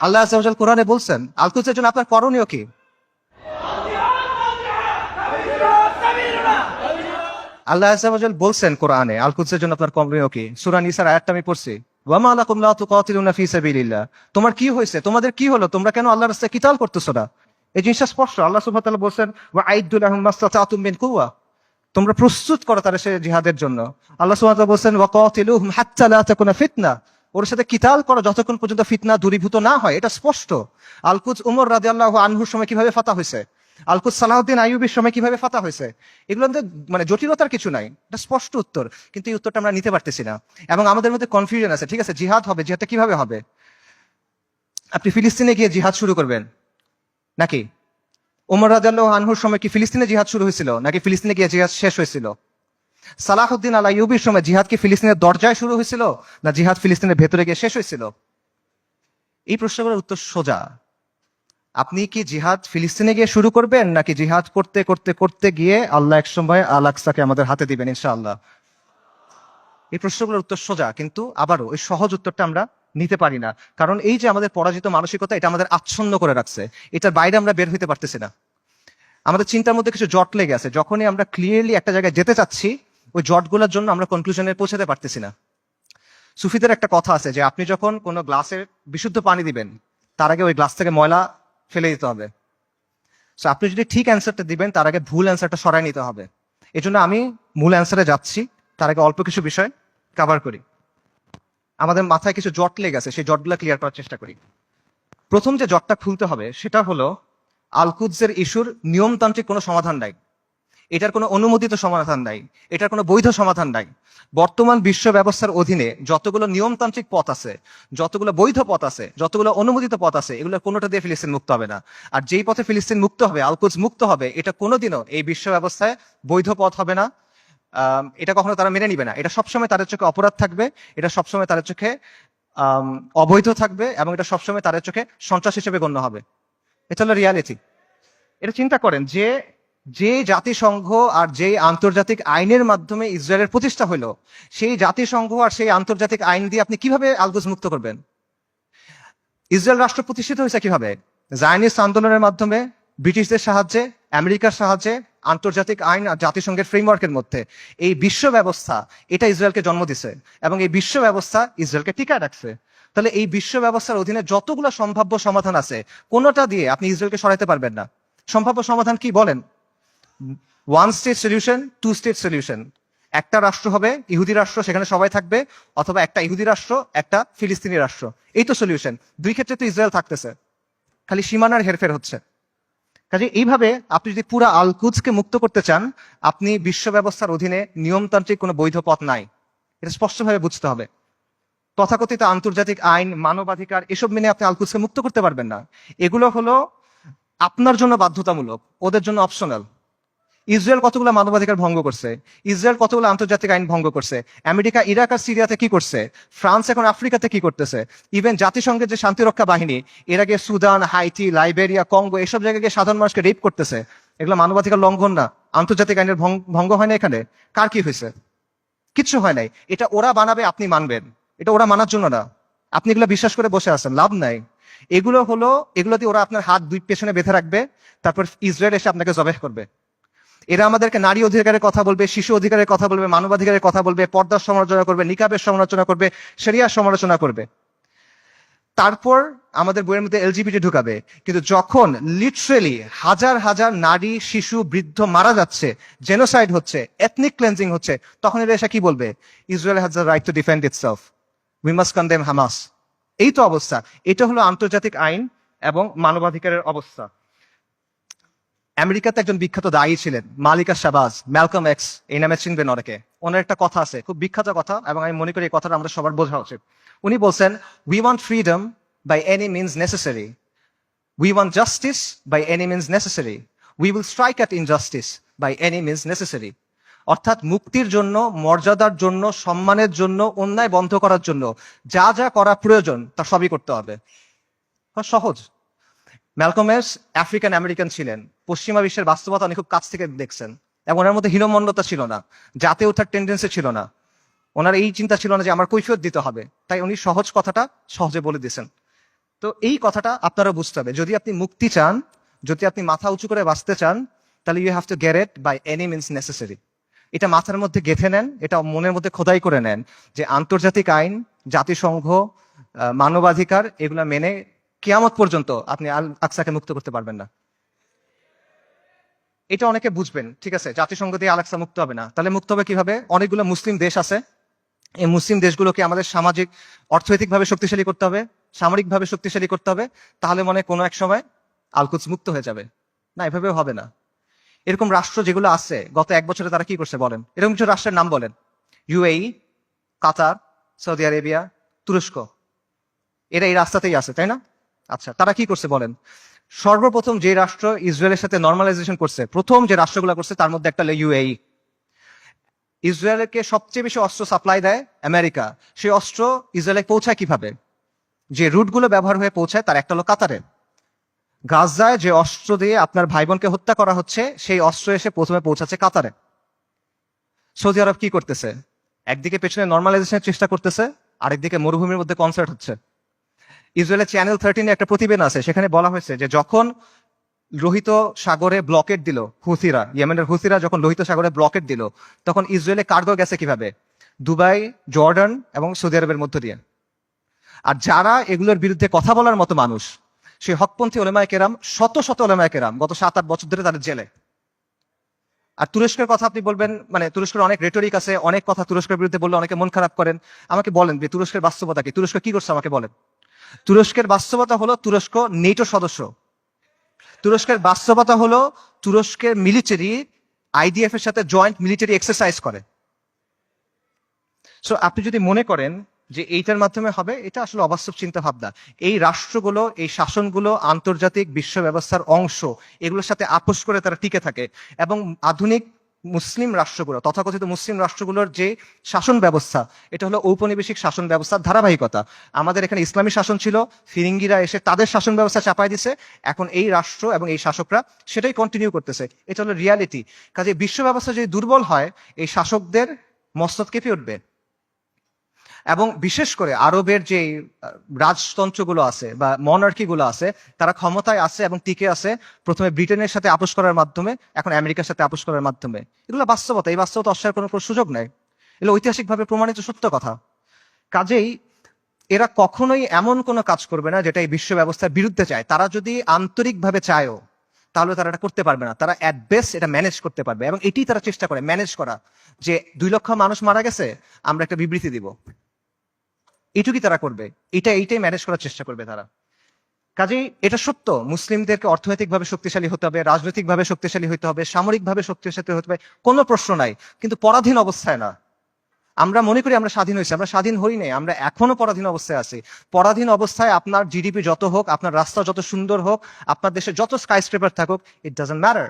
[SPEAKER 1] আল্লাহ আযজা ওয়া জাল কোরআনে বলছেন আল কুদসের জন্য আপনার করণীয় কি? আল্লাহ আযজা ওয়া জাল বলছেন কোরআনে, আল কুদসের জন্য আপনার কমপ্লেন কি? সূরা নিসার আয়াতটা আমি পড়ছি, ওয়া মা লাকুম লা তুকাতিলুনা ফি সাবিলিল্লাহ। তোমার কি হয়েছে, তোমাদের কি হলো, তোমরা কেন আল্লাহর রাস্তায় কিতাল করতেছো না? এই জিনিসটা স্পষ্ট। আল্লাহ সুবহানাহু ওয়া তাআলা বলছেন, ওয়া আইদ্দু লাহুম মাসতাতাতুম মিন কুওয়া, তোমরা প্রস্তুত করো তাদের সে জিহাদের জন্য। আল্লাহ সুবহানাহু ওয়া তাআলা বলছেন, ওয়া কাতিলুহুম হাত্তা লা তাকুনা ফিতনা, ওর সাথে কিতাল করো যতক্ষণ পর্যন্ত ফিতনা দূরীভূত না হয়। এটা স্পষ্ট। আল কুদস উমর রাদিয়াল্লাহু আনহুর সময় কিভাবে ফাতা হয়েছে, আল কুদস সালাহউদ্দিন আইয়ুবীর সময় কিভাবে ফাতা হয়েছে, এগুলো মানে জটিলতার কিছু নাই, এটা স্পষ্ট উত্তর। কিন্তু এই উত্তরটা আমরা নিতে পারতেছি না, এবং আমাদের মধ্যে কনফিউশন আছে। ঠিক আছে, জিহাদ হবে, জিহাদটা কিভাবে হবে? আপনি ফিলিস্তিনে গিয়ে জিহাদ শুরু করবেন নাকি? ওমর রাদিয়াল্লাহু আনহুর সময় কি ফিলিস্তিনে জিহাদ শুরু হয়েছিল, নাকি ফিলিস্তিনে গিয়ে জিহাদ শেষ হয়েছিল? সালাহউদ্দিন আল আইয়ুবীর সময় জিহাদ কি ফিলিস্তিনের দরজায় শুরু হয়েছিল, না জিহাদ ফিলিস্তিনের ভেতরে গিয়ে শেষ হয়েছিল? এই প্রশ্নগুলোর উত্তর সোজা। আপনি কি জিহাদ ফিলিস্তিনে গিয়ে শুরু করবেন, নাকি জিহাদ করতে করতে করতে গিয়ে আল্লাহ এক সময় আল আকসাকে আমাদের হাতে দিবেন ইনশাআল্লাহ? এই প্রশ্নগুলোর উত্তর সোজা, কিন্তু আবারও ওই সহজ উত্তরটা আমরা নিতে পারি না। কারণ এই যে আমাদের পরাজিত মানসিকতা, এটা আমাদের আচ্ছন্ন করে রাখছে, এটার বাইরে আমরা বের হইতে পারতেছি না। আমাদের চিন্তার মধ্যে কিছু জট লেগে আছে, যখনই আমরা ক্লিয়ারলি একটা জায়গায় যেতে চাচ্ছি, ওই জটগুলোর জন্য আমরা কনক্লুশনে পৌঁছাতে পারতেছি না। সুফিদের একটা কথা আছে যে আপনি যখন কোনো গ্লাসে বিশুদ্ধ পানি দিবেন, তার আগে ওই গ্লাস থেকে ময়লা ফেলে দিতে হবে। সো আপনি যদি ঠিক অ্যান্সারটা দিবেন, তার আগে ভুল অ্যান্সারটা সরাই নিতে হবে। এই জন্য আমি মূল অ্যান্সারে যাচ্ছি, তার আগে অল্প কিছু বিষয় কভার করি। আমাদের মাথায় কিছু জট লেগে আছে, সেই জটগুলো ক্লিয়ার করার চেষ্টা করি। প্রথম যে জটটা খুলতে হবে সেটা হলো, আল কুদসের ইস্যুর নিয়মতান্ত্রিক কোনো সমাধান নাই, এটার কোনো অনুমোদিত সমাধান নাই, এটার কোনো বৈধ সমাধান নাই। বর্তমান বিশ্ব ব্যবস্থার অধীনে যতগুলো নিয়মতান্ত্রিক পথ আছে, যতগুলো বৈধ পথ আছে, যতগুলো অনুমোদিত পথ আছে, এগুলো কোনোটা দিয়ে ফিলিস্তিন মুক্ত হবে না। আর যেই পথে ফিলিস্তিন মুক্ত হবে, আল কুদস মুক্ত হবে, এটা কোনোদিনও এই বিশ্ব ব্যবস্থায় বৈধ পথ হবে না। এটা কখনো তারা মেনে নিবে না। এটা সবসময় তাদের চোখে অপরাধ থাকবে, এটা সবসময় তাদের চোখে অবৈধ থাকবে, এবং এটা সবসময় তাদের চোখে সন্ত্রাস হিসেবে গণ্য হবে। এটা হলো রিয়ালিটি। এটা চিন্তা করেন যে যে জাতিসংঘ আর যে আন্তর্জাতিক আইনের মাধ্যমে ইসরায়েলের প্রতিষ্ঠা হলো, সেই জাতিসংঘ আর সেই আন্তর্জাতিক আইন দিয়ে আপনি কিভাবে আল কুদস মুক্ত করবেন? ইসরায়েল রাষ্ট্র প্রতিষ্ঠিত হয়েছে কিভাবে? জায়নিস্ট আন্দোলনের মাধ্যমে, ব্রিটিশদের সাহায্যে, আমেরিকার সাহায্যে, আন্তর্জাতিক আইন আর জাতিসংঘের ফ্রেমওয়ার্কের মধ্যে। এই বিশ্ব ব্যবস্থা, এটা ইসরায়েলকে জন্ম দিছে, এবং এই বিশ্ব ব্যবস্থা ইসরায়েলকে টিকায় রাখছে। তাহলে এই বিশ্ব ব্যবস্থার অধীনে যতগুলো সম্ভাব্য সমাধান আছে, কোনোটা দিয়ে আপনি ইসরায়েলকে সরাইতে পারবেন না। সম্ভাব্য সমাধান কি বলেন? One state solution, two state solution. একটা রাষ্ট্র হবে, ইহুদি রাষ্ট্র, সেখানে সবাই থাকবে, অথবা একটা ইহুদি রাষ্ট্র, একটা ফিলিস্তিনি রাষ্ট্র। এই তো সলিউশন। দুই ক্ষেত্রে তো ইসরায়েল থাকতেছে, খালি সীমানার হেরফের হচ্ছে। কাজে এইভাবে আপনি যদি পুরো আল কুদসকে মুক্ত করতে চান, আপনি বিশ্ব ব্যবস্থার অধীনে নিয়মতান্ত্রিক কোনো বৈধ পথ নাই, এটা স্পষ্টভাবে বুঝতে হবে। তথাকথিত আন্তর্জাতিক আইন, মানবাধিকার, এসব মেনে আপনি আল কুদসকে মুক্ত করতে পারবেন না। এগুলো হলো আপনার জন্য বাধ্যতামূলক, ওদের জন্য অপশনাল। ইসরায়েল কতগুলো মানবাধিকার ভঙ্গ করছে, ইসরায়েল কতগুলো আন্তর্জাতিক আইন ভঙ্গ করছে, আমেরিকা ইরাক আর সিরিয়াতে কি করছে, ফ্রান্স এখন আফ্রিকাতে কি করতেছে, ইভেন জাতিসংঘের যে শান্তিরক্ষা বাহিনী, এর আগে সুদান, হাইটি, লাইবেরিয়া, কঙ্গো, এসব জায়গায় গিয়ে সাধারণ মানুষকে রেপ করতেছে। এগুলো মানবাধিকার লঙ্ঘন না? আন্তর্জাতিক আইনের ভঙ্গ হয় না এখানে? কার কি হয়েছে? কিচ্ছু হয় নাই। এটা ওরা বানাবে, আপনি মানবেন? এটা ওরা মানার জন্য না। আপনি এগুলো বিশ্বাস করে বসে আছেন, লাভ নাই। এগুলো হলো, এগুলো দিয়ে ওরা আপনার হাত দুই পেছনে বেঁধে রাখবে, তারপর ইসরায়েল এসে আপনাকে জবাহ করবে। এরা আমাদেরকে নারী অধিকারের কথা বলবে, শিশু অধিকারের কথা বলবে, মানবাধিকারের কথা বলবে, পর্দার সমালোচনা করবে, নিকাবের সমালোচনা করবে, শরিয়ার সমালোচনা করবে। তারপর আমাদের বইয়ের মধ্যে এলজিবিটি ঢুকাবে। কিন্তু যখন লিটারেলি হাজার হাজার নারী, শিশু, বৃদ্ধ মারা যাচ্ছে, জেনোসাইড হচ্ছে, এথনিক ক্লেন্সিং হচ্ছে, তখন এরা এসে কি বলবে? Israel has the right to defend itself, we must condemn Hamas. এই তো অবস্থা। এটা হলো আন্তর্জাতিক আইন এবং মানবাধিকারের অবস্থা। আমেরিকাতে একজন বিখ্যাত দায়ী ছিলেন, মালিকা শাহবাজ, ম্যালকম এক্স, এই নামে চিনবেন অনেকে। ওনার একটা কথা আছে, খুব বিখ্যাত কথা, এবং আমি মনে করি এই কথাটা আমাদের সবার বোঝা উচিত। উনি বলছেন, we want freedom by any means necessary, we want justice by any means necessary, we will strike at injustice by any means necessary. অর্থাৎ মুক্তির জন্য, মর্যাদার জন্য, সম্মানের জন্য, অন্যায় বন্ধ করার জন্য যা যা করা প্রয়োজন তা সবই করতে হবে। সহজ। ম্যালকম এক্স আফ্রিকান আমেরিকান ছিলেন, পশ্চিমা বিশ্বের বাস্তবতা উনি খুব কাছ থেকে দেখছেন, এবং ওনার মধ্যে হীনমন্যতা ছিল না, জাতে ওঠার টেন্ডেন্সি ছিল না। ওনার এই চিন্তা ছিল না যে আমার কৈফিয়ত দিতে হবে, তাই উনি সহজ কথাটা সহজে বলে দিয়েছেন। তো এই কথাটা আপনারা বুঝতে হবে। যদি আপনি মুক্তি চান, যদি আপনি মাথা উঁচু করে বাঁচতে চান, তাহলে you have to get it by any means necessary. এটা মাথার মধ্যে গেঁথে নেন, এটা মনের মধ্যে খোদাই করে নেন যে আন্তর্জাতিক আইন, জাতিসংঘ, মানবাধিকার এগুলা মেনে কিয়ামত পর্যন্ত আপনি আল আকসাকে মুক্ত করতে পারবেন না। এটা অনেকে বুঝবেন, ঠিক আছে, জাতিসংঘ দিয়ে আল আকসা মুক্ত হবে না, তাহলে মুক্ত হবে কিভাবে? অনেকগুলো মুসলিম দেশ আছে, এই মুসলিম দেশগুলোকে আমাদের সামাজিক অর্থনৈতিকভাবে শক্তিশালী করতে হবে, সামরিকভাবে শক্তিশালী করতে হবে, তাহলে মনে হয় কোনো এক সময় আলকুদস মুক্ত হয়ে যাবে। না, এভাবেও হবে না। এরকম রাষ্ট্র যেগুলো আছে গত 1 বছরে তারা কি করছে বলেন? এরকম কিছু রাষ্ট্রের নাম বলেন। ইউএই, কাতার, সৌদি আরেবিয়া, তুরস্ক, এরা এই রাস্তাতেই আছে, তাই না? আচ্ছা, তারা কি করছে বলেন? সর্বপ্রথম যে রাষ্ট্র ইসরায়েলের সাথে নর্মালাইজেশন করছে, প্রথম যে রাষ্ট্রগুলো করছে তার মধ্যে একটা হলো ইউএই। ইসরায়েলকে সবচেয়ে বেশি অস্ত্র সাপ্লাই দেয় আমেরিকা। সেই অস্ত্র ইসরায়েলে পৌঁছায় কিভাবে? যে রুটগুলো ব্যবহার হয়ে পৌঁছায় তার একটা হলো কাতারে। গাজায় যে অস্ত্র দিয়ে আপনার ভাই বোনকে হত্যা করা হচ্ছে, সেই অস্ত্র এসে প্রথমে পৌঁছাচ্ছে কাতারে। সৌদি আরব কি করতেছে? একদিকে পেছনে নর্মালাইজেশনের চেষ্টা করতেছে, আরেকদিকে মরুভূমির মধ্যে কনসার্ট হচ্ছে। ইসরায়েলের চ্যানেল 13 একটা প্রতিবেদন আছে, সেখানে বলা হয়েছে যে যখন লোহিত সাগরে ব্লকেট দিল হুথিরা, ইয়েমেনের হুথিরা যখন লোহিত সাগরে ব্লকেট দিল, তখন ইসরায়েলে কার্গো গেছে কিভাবে? দুবাই, জর্ডান এবং সৌদি আরবের মধ্য দিয়ে। আর যারা এগুলোর বিরুদ্ধে কথা বলার মতো মানুষ, সেই হকপন্থী ওলেমায়ে কেরাম, শত শত ওলেমায়ে কেরাম গত 7-8 বছর ধরে তাদের জেলে। আর তুরস্কের কথা আপনি বলবেন, মানে তুরস্কের অনেক রেটরিক আছে, অনেক কথা তুরস্কের বিরুদ্ধে বললে অনেকে মন খারাপ করেন। আমাকে বলেন যে তুরস্কের বাস্তবতা কি? তুরস্ক কি করছে আমাকে বলেন। তুরস্কের বাস্তবতা হলো তুরস্ক নেটো সদস্য। তুরস্কের বাস্তবতা হলো তুরস্কের মিলিটারি আইডিএফ এর সাথে জয়েন্ট মিলিটারি এক্সারসাইজ করে। সো আপনি যদি মনে করেন যে এইটার মাধ্যমে হবে, এটা আসলে অবাস্তব চিন্তা ভাবনা। এই রাষ্ট্রগুলো, এই শাসনগুলো আন্তর্জাতিক বিশ্ব ব্যবস্থার অংশ, এগুলোর সাথে আপোষ করে তারা টিকে থাকে। এবং আধুনিক মুসলিম রাষ্ট্রগুলো, তথাকথিত মুসলিম রাষ্ট্রগুলোর যে শাসন ব্যবস্থা, এটা হলো ঔপনিবেশিক শাসন ব্যবস্থার ধারাবাহিকতা। আমাদের এখানে ইসলামী শাসন ছিল, ফিরিঙ্গিরা এসে তাদের শাসন ব্যবস্থা চাপাই দিছে, এখন এই রাষ্ট্র এবং এই শাসকরা সেটাই কন্টিনিউ করতেছে। এটা হলো রিয়ালিটি। কাজে বিশ্ব ব্যবস্থা যদি দুর্বল হয়, এই শাসকদের মস্তক কেঁপে উঠবে। এবং বিশেষ করে আরবের যে রাজতন্ত্রগুলো আছে বা মনার্কি গুলো আছে, তারা ক্ষমতায় আছে এবং টিকে আছে প্রথমে ব্রিটেনের সাথে আপোষ করার মাধ্যমে, এখন আমেরিকার সাথে আপোষ করার মাধ্যমে। এগুলো বাস্তবতা, এই বাস্তবতা অস্বীকার করার কোনো সুযোগ নেই, এগুলো ঐতিহাসিকভাবে প্রমাণিত সত্য কথা। কাজেই এরা কখনোই এমন কোনো কাজ করবে না যেটা এই বিশ্ব ব্যবস্থার বিরুদ্ধে চায়। তারা যদি আন্তরিকভাবে চায়ও, তাহলে তারা এটা করতে পারবে না। তারা অ্যাট বেস্ট এটা ম্যানেজ করতে পারবে, এবং এটি তারা চেষ্টা করে ম্যানেজ করা, যে 2 লক্ষ মানুষ মারা গেছে, আমরা একটা বিবৃতি দিব, এটুকুই তারা করবে। এইটাই ম্যানেজ করার চেষ্টা করবে তারা। কাজেই এটা সত্য, মুসলিমদেরকে অর্থনৈতিকভাবে শক্তিশালী হতে হবে, রাজনৈতিকভাবে শক্তিশালী হতে হবে, সামরিকভাবে শক্তিশালী হতে হবে, কোনো প্রশ্ন নাই, কিন্তু পরাধীন অবস্থায় না। আমরা মনে করি আমরা স্বাধীন হয়েছি, আমরা স্বাধীন হই নাই, আমরা এখনো পরাধীন অবস্থায় আছি। পরাধীন অবস্থায় আপনার জিডিপি যত হোক, আপনার রাস্তা যত সুন্দর হোক, আপনার দেশে যত স্কাইস্ক্রেপার থাকুক, ইট ডাজন্ট ম্যাটার।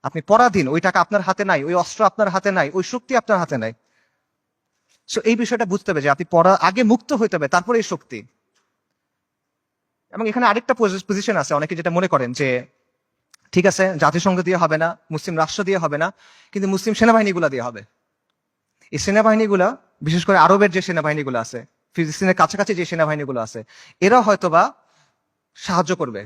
[SPEAKER 1] আপনি পরাধীন, ওই টাকা আপনার হাতে নাই, ওই অস্ত্র আপনার হাতে নাই, ওই শক্তি আপনার হাতে নাই। সো এই বিষয়টা বুঝতে হবে যে আপনি আগে মুক্ত হইতে হবে, তারপরে এই শক্তি। এবং এখানে আরেকটা পজিশন আছে, অনেকে যেটা মনে করেন যে ঠিক আছে, জাতিসংঘ দিয়ে হবে না, মুসলিম রাষ্ট্র দিয়ে হবে না, কিন্তু মুসলিম সেনাবাহিনীগুলা দিয়ে হবে। এই সেনাবাহিনীগুলা, বিশেষ করে আরবের যে সেনাবাহিনীগুলো আছে, ফিলিস্তিনের কাছাকাছি যে সেনাবাহিনীগুলো আছে, এরা হয়তোবা সাহায্য করবে।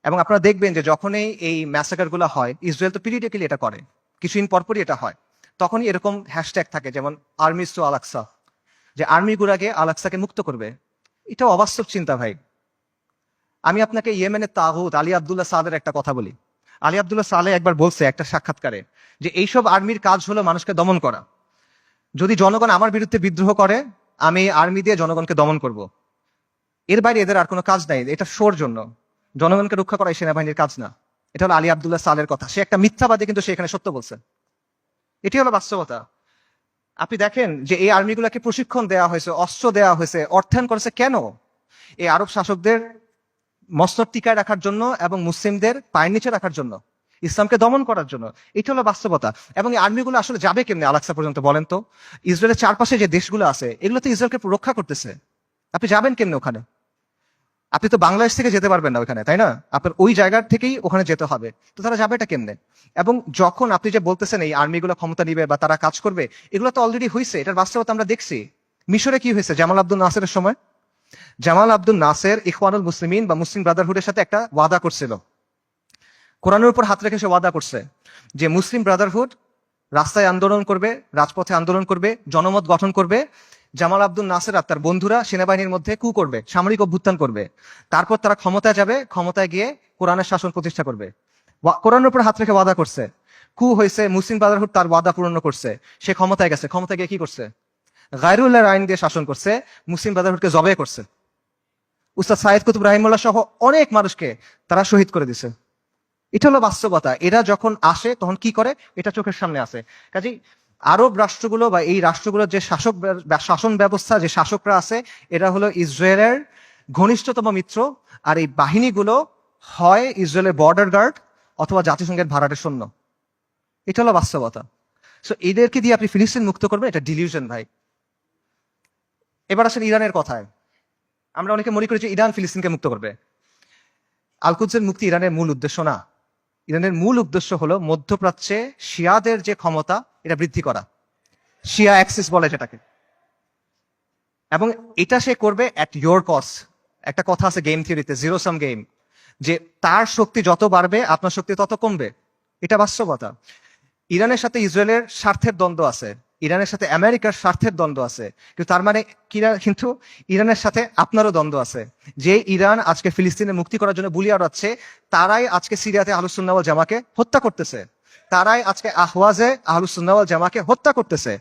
[SPEAKER 1] এবং আপনারা দেখবেন যে যখনই এই ম্যাসাকার গুলো হয়, ইসরায়েল তো পিরিয়ডিক্যালি এটা করে, কিছুদিন পরপরই এটা হয়, তখনই এরকম হ্যাশট্যাগ থাকে, যেমন আর্মিস টু আল আকসা, যে আর্মি গুলাকে আল আকসাকে মুক্ত করবে। এটা অবাস্তব চিন্তা ভাই। আমি আপনাকে ইয়েমেনের তাগুত আলী আব্দুল্লাহ সালের একটা কথা বলি। আলী আব্দুল্লাহ সালে একবার বলছে একটা সাক্ষাৎকারে যে এইসব আর্মির কাজ হলো মানুষকে দমন করা। যদি জনগণ আমার বিরুদ্ধে বিদ্রোহ করে, আমি আর্মি দিয়ে জনগণকে দমন করব। এর বাইরে এদের আর কোনো কাজ নাই, এটা শোর জন্য। জনগণকে রক্ষা করা এই সেনাবাহিনীর কাজ না। এটা হলো আলী আব্দুল্লাহ সালের কথা। সে একটা মিথ্যাবাদী, কিন্তু সে এখানে সত্য বলছে। এটি হলো বাস্তবতা। আপনি দেখেন যে এই আর্মিগুলোকে প্রশিক্ষণ দেওয়া হয়েছে, অস্ত্র দেওয়া হয়েছে, অর্থায়ন করেছে কেন? এই আরব শাসকদের মস্তক টিকায় রাখার জন্য এবং মুসলিমদের পায়ের নিচে রাখার জন্য, ইসলামকে দমন করার জন্য। এটা হলো বাস্তবতা। এবং এই আর্মিগুলো আসলে যাবে কেমনে আল আকসা পর্যন্ত বলেন তো? ইসরায়েলের চারপাশে যে দেশগুলো আছে, এগুলো তো ইসরায়েলকে রক্ষা করতেছে। আপনি যাবেন কেমনে ওখানে? আপনি তো বাংলাদেশ থেকে যেতে পারবেন না ওখানে, তাই না? আপনার ওই জায়গার থেকেই ওখানে যেতে হবে। তো তারা যাবে এটা কেমনে? এবং যখন আপনি যে বলতেছেন এই আর্মিগুলো ক্ষমতা নিবে বা তারা কাজ করবে, এগুলো তো অলরেডি হয়েছে, এটার বাস্তবতা আমরা দেখছি। মিশরে কি হয়েছে জামাল আব্দুল নাসেরের সময়? জামাল আব্দুল নাসের ইখওয়ানুল মুসলিমিন বা মুসলিম ব্রাদারহুডের সাথে একটা ওয়াদা করছিল, কোরআনের উপর হাত রেখে সে ওয়াদা করছে যে মুসলিম ব্রাদারহুড রাস্তায় আন্দোলন করবে, রাজপথে আন্দোলন করবে, জনমত গঠন করবে। জামাল আব্দুল নাসের আর তার বন্ধুরা সেনাবাহিনীর মধ্যে কু করবে, সামরিক অভ্যুত্থান করবে। তারপর তারা ক্ষমতায় যাবে, ক্ষমতায় গিয়ে কোরআনের শাসন প্রতিষ্ঠা করবে। কোরআনের উপর হাত রেখে ওয়াদা করছে। কু হয়েছে, মুসলিম ব্রাদারহুড তার ওয়াদা পূরণ করছে। সে ক্ষমতায় গেছে, ক্ষমতায় গিয়ে কি করছে? গায়রুল্লাহর আইন দিয়ে শাসন করছে, মুসলিম ব্রাদারহুডকে জবে করছে। উস্তাদ সাইদ কুতুব রাহিমুল্লাহ সহ অনেক মানুষকে তারা শহীদ করে দিছে। এটা হলো বাস্তবতা। এরা যখন আসে তখন কি করে, এটা চোখের সামনে আসে। কাজেই আরব রাষ্ট্রগুলো বা এই রাষ্ট্রগুলোর যে শাসন ব্যবস্থা, যে শাসকরা আছে, এরা হলো ইসরায়েলের ঘনিষ্ঠতম মিত্র। আর এই বাহিনীগুলো হয় ইসরায়েলের বর্ডার গার্ড অথবা জাতিসংঘের ভাড়াটে সৈন্য। এটা হলো বাস্তবতা। সো এদেরকে দিয়ে আপনি ফিলিস্তিন মুক্ত করবেন, এটা ডিলিউশন ভাই। এবার আসেন ইরানের কথায়। আমরা অনেকে মনে করি যে ইরান ফিলিস্তিনকে মুক্ত করবে। আল-কুদসের মুক্তি ইরানের মূল উদ্দেশ্য না। ইরানের মূল উদ্দেশ্য হলো মধ্যপ্রাচ্যে শিয়াদের যে ক্ষমতা, এটা বৃদ্ধি করা। শিয়া অ্যাক্সিস বলে যেটাকে। এবং এটা সে করবে অ্যাট ইয়োর কস্ট। একটা কথা আছে গেম থিওরিতে, জিরো সাম গেম, যে তার শক্তি যত বাড়বে আপনার শক্তি তত কমবে। এটা বাস্তবতা। ইরানের সাথে ইসরায়েলের স্বার্থের দ্বন্দ্ব আছে, ইরানের সাথে আমেরিকার স্বার্থের দ্বন্দ্ব আছে, কিন্তু তার মানে কিন্তু ইরানের সাথে আপনারও দ্বন্দ্ব আছে। যে ইরান আজকে ফিলিস্তিনের মুক্তি করার জন্য বুলি আওড়াচ্ছে, তারাই আজকে সিরিয়াতে আহলুস সুন্নাহ ওয়াল জামাকে হত্যা করতেছে। তারাই আজকে আহওয়াজে আহলুস সুন্নাহ ওয়াল জামাকে হত্যা করতেছে।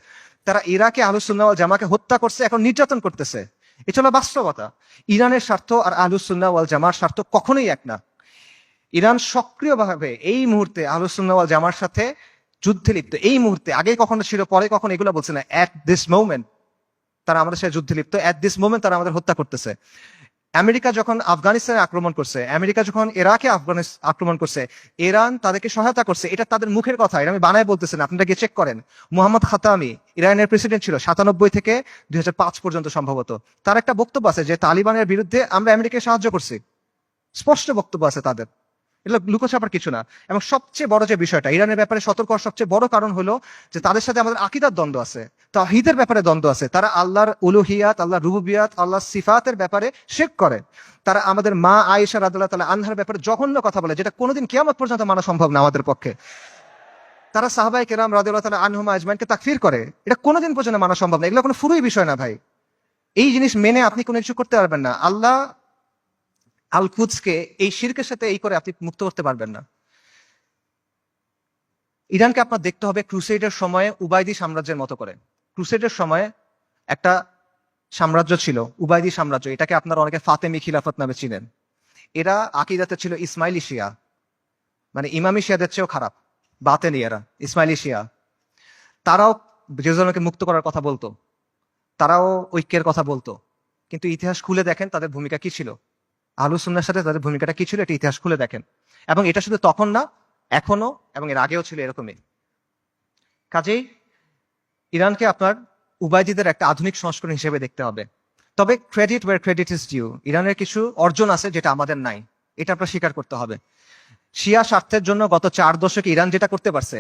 [SPEAKER 1] তারা ইরাকে আহলুস সুন্নাহ ওয়াল জামাকে হত্যা করছে, এখন নির্যাতন করতেছে। এটা হলো বাস্তবতা। ইরানের স্বার্থ আর আহলুস সুন্নাহ ওয়াল জামার স্বার্থ কখনোই এক না। ইরান সক্রিয়ভাবে এই মুহূর্তে আহলুস সুন্নাহ ওয়াল জামার সাথে যুদ্ধে লিপ্ত। এই মুহূর্তে, আগে কখনো ছিল, পরে কখনো এগুলো বলছে না। অ্যাট দিস মোমেন্ট তারা আমাদের সাথে যুদ্ধে লিপ্ত। অ্যাট দিস মোমেন্ট তারা আমাদের হত্যা করতেছে। আমেরিকা যখন আফগানিস্তানে আক্রমণ করছে, আমেরিকা যখন ইরাকে আক্রমণ করছে, ইরান তাদেরকে সহায়তা করছে। এটা তাদের মুখের কথা, এটা আমি বানায় বলতেছেন, আপনারা গিয়ে চেক করেন। মোহাম্মদ খাতামি ইরানের প্রেসিডেন্ট ছিল 97 থেকে 2005 পর্যন্ত সম্ভবত। তার একটা বক্তব্য আছে যে তালিবানের বিরুদ্ধে আমরা আমেরিকাকে সাহায্য করছি। স্পষ্ট বক্তব্য আছে তাদের, এগুলো লুকোছাপার কিছু না। এবং সবচেয়ে বড় যে বিষয়টা, ইরানের ব্যাপারে সতর্ক হওয়ার সবচেয়ে বড় কারণ হলো যে তাদের সাথে আমাদের আকীদার দ্বন্দ্ব আছে, তাওহীদের ব্যাপারে দ্বন্দ্ব আছে। তারা আল্লাহর উলুহিয়াত, আল্লাহর রুবুবিয়াত, আল্লাহর সিফাতের ব্যাপারে শিরক করে। তারা আমাদের মা আয়েশা রাদিয়াল্লাহু তাআলা আনহার ব্যাপারে জঘন্য কথা বলে, যেটা কোনোদিন কিয়ামত পর্যন্ত মানা সম্ভব না আমাদের পক্ষে। তারা সাহাবায়ে কেরাম রাদিয়াল্লাহু তাআলা আনহুম আজমাইনকে তাকফির করে, এটা কোনোদিন পর্যন্ত মানা সম্ভব না। এগুলো কোনো ফুরুই বিষয় না ভাই। এই জিনিস মেনে আপনি কোনো কিছু করতে পারবেন না। আল্লাহ আল কুদসকে এই শিরকের সাথে এই করে আপনি মুক্ত করতে পারবেন না। ইরানকে আপনার দেখতে হবে ক্রুসেডের সময়ে উবাইদি সাম্রাজ্যের মতো করে। ক্রুসেডের সময়ে একটা সাম্রাজ্য ছিল, উবাইদি সাম্রাজ্য। এটাকে আপনারা অনেকে ফাতেমি খিলাফত নামে চিনেন। এরা আকীদাতে ছিল ইসমাইলি শিয়া, মানে ইমামি শিয়াদের চেয়েও খারাপ, বাতেনি এরা, ইসমাইলি শিয়া। তারাও জেরুজালেমকে মুক্ত করার কথা বলতো, তারাও ঐক্যের কথা বলতো। কিন্তু ইতিহাস খুলে দেখেন তাদের ভূমিকা কি ছিল, আহলুস সুন্নাহর সাথে তাদের ভূমিকাটা কি ছিল, এটা ইতিহাস খুলে দেখেন। এবং এটা শুধু তখন না, এখনো এবং এর আগেও ছিল এরকমই। কাজেই ইরানকে আপনার উবাইদিদের একটা আধুনিক সংস্করণ হিসেবে দেখতে হবে। তবে credit where credit is due, ইরানের কিছু অর্জন আছে যেটা আমাদের নাই, এটা আপনার স্বীকার করতে হবে। শিয়া স্বার্থের জন্য গত 4 দশকে ইরান যেটা করতে পারছে,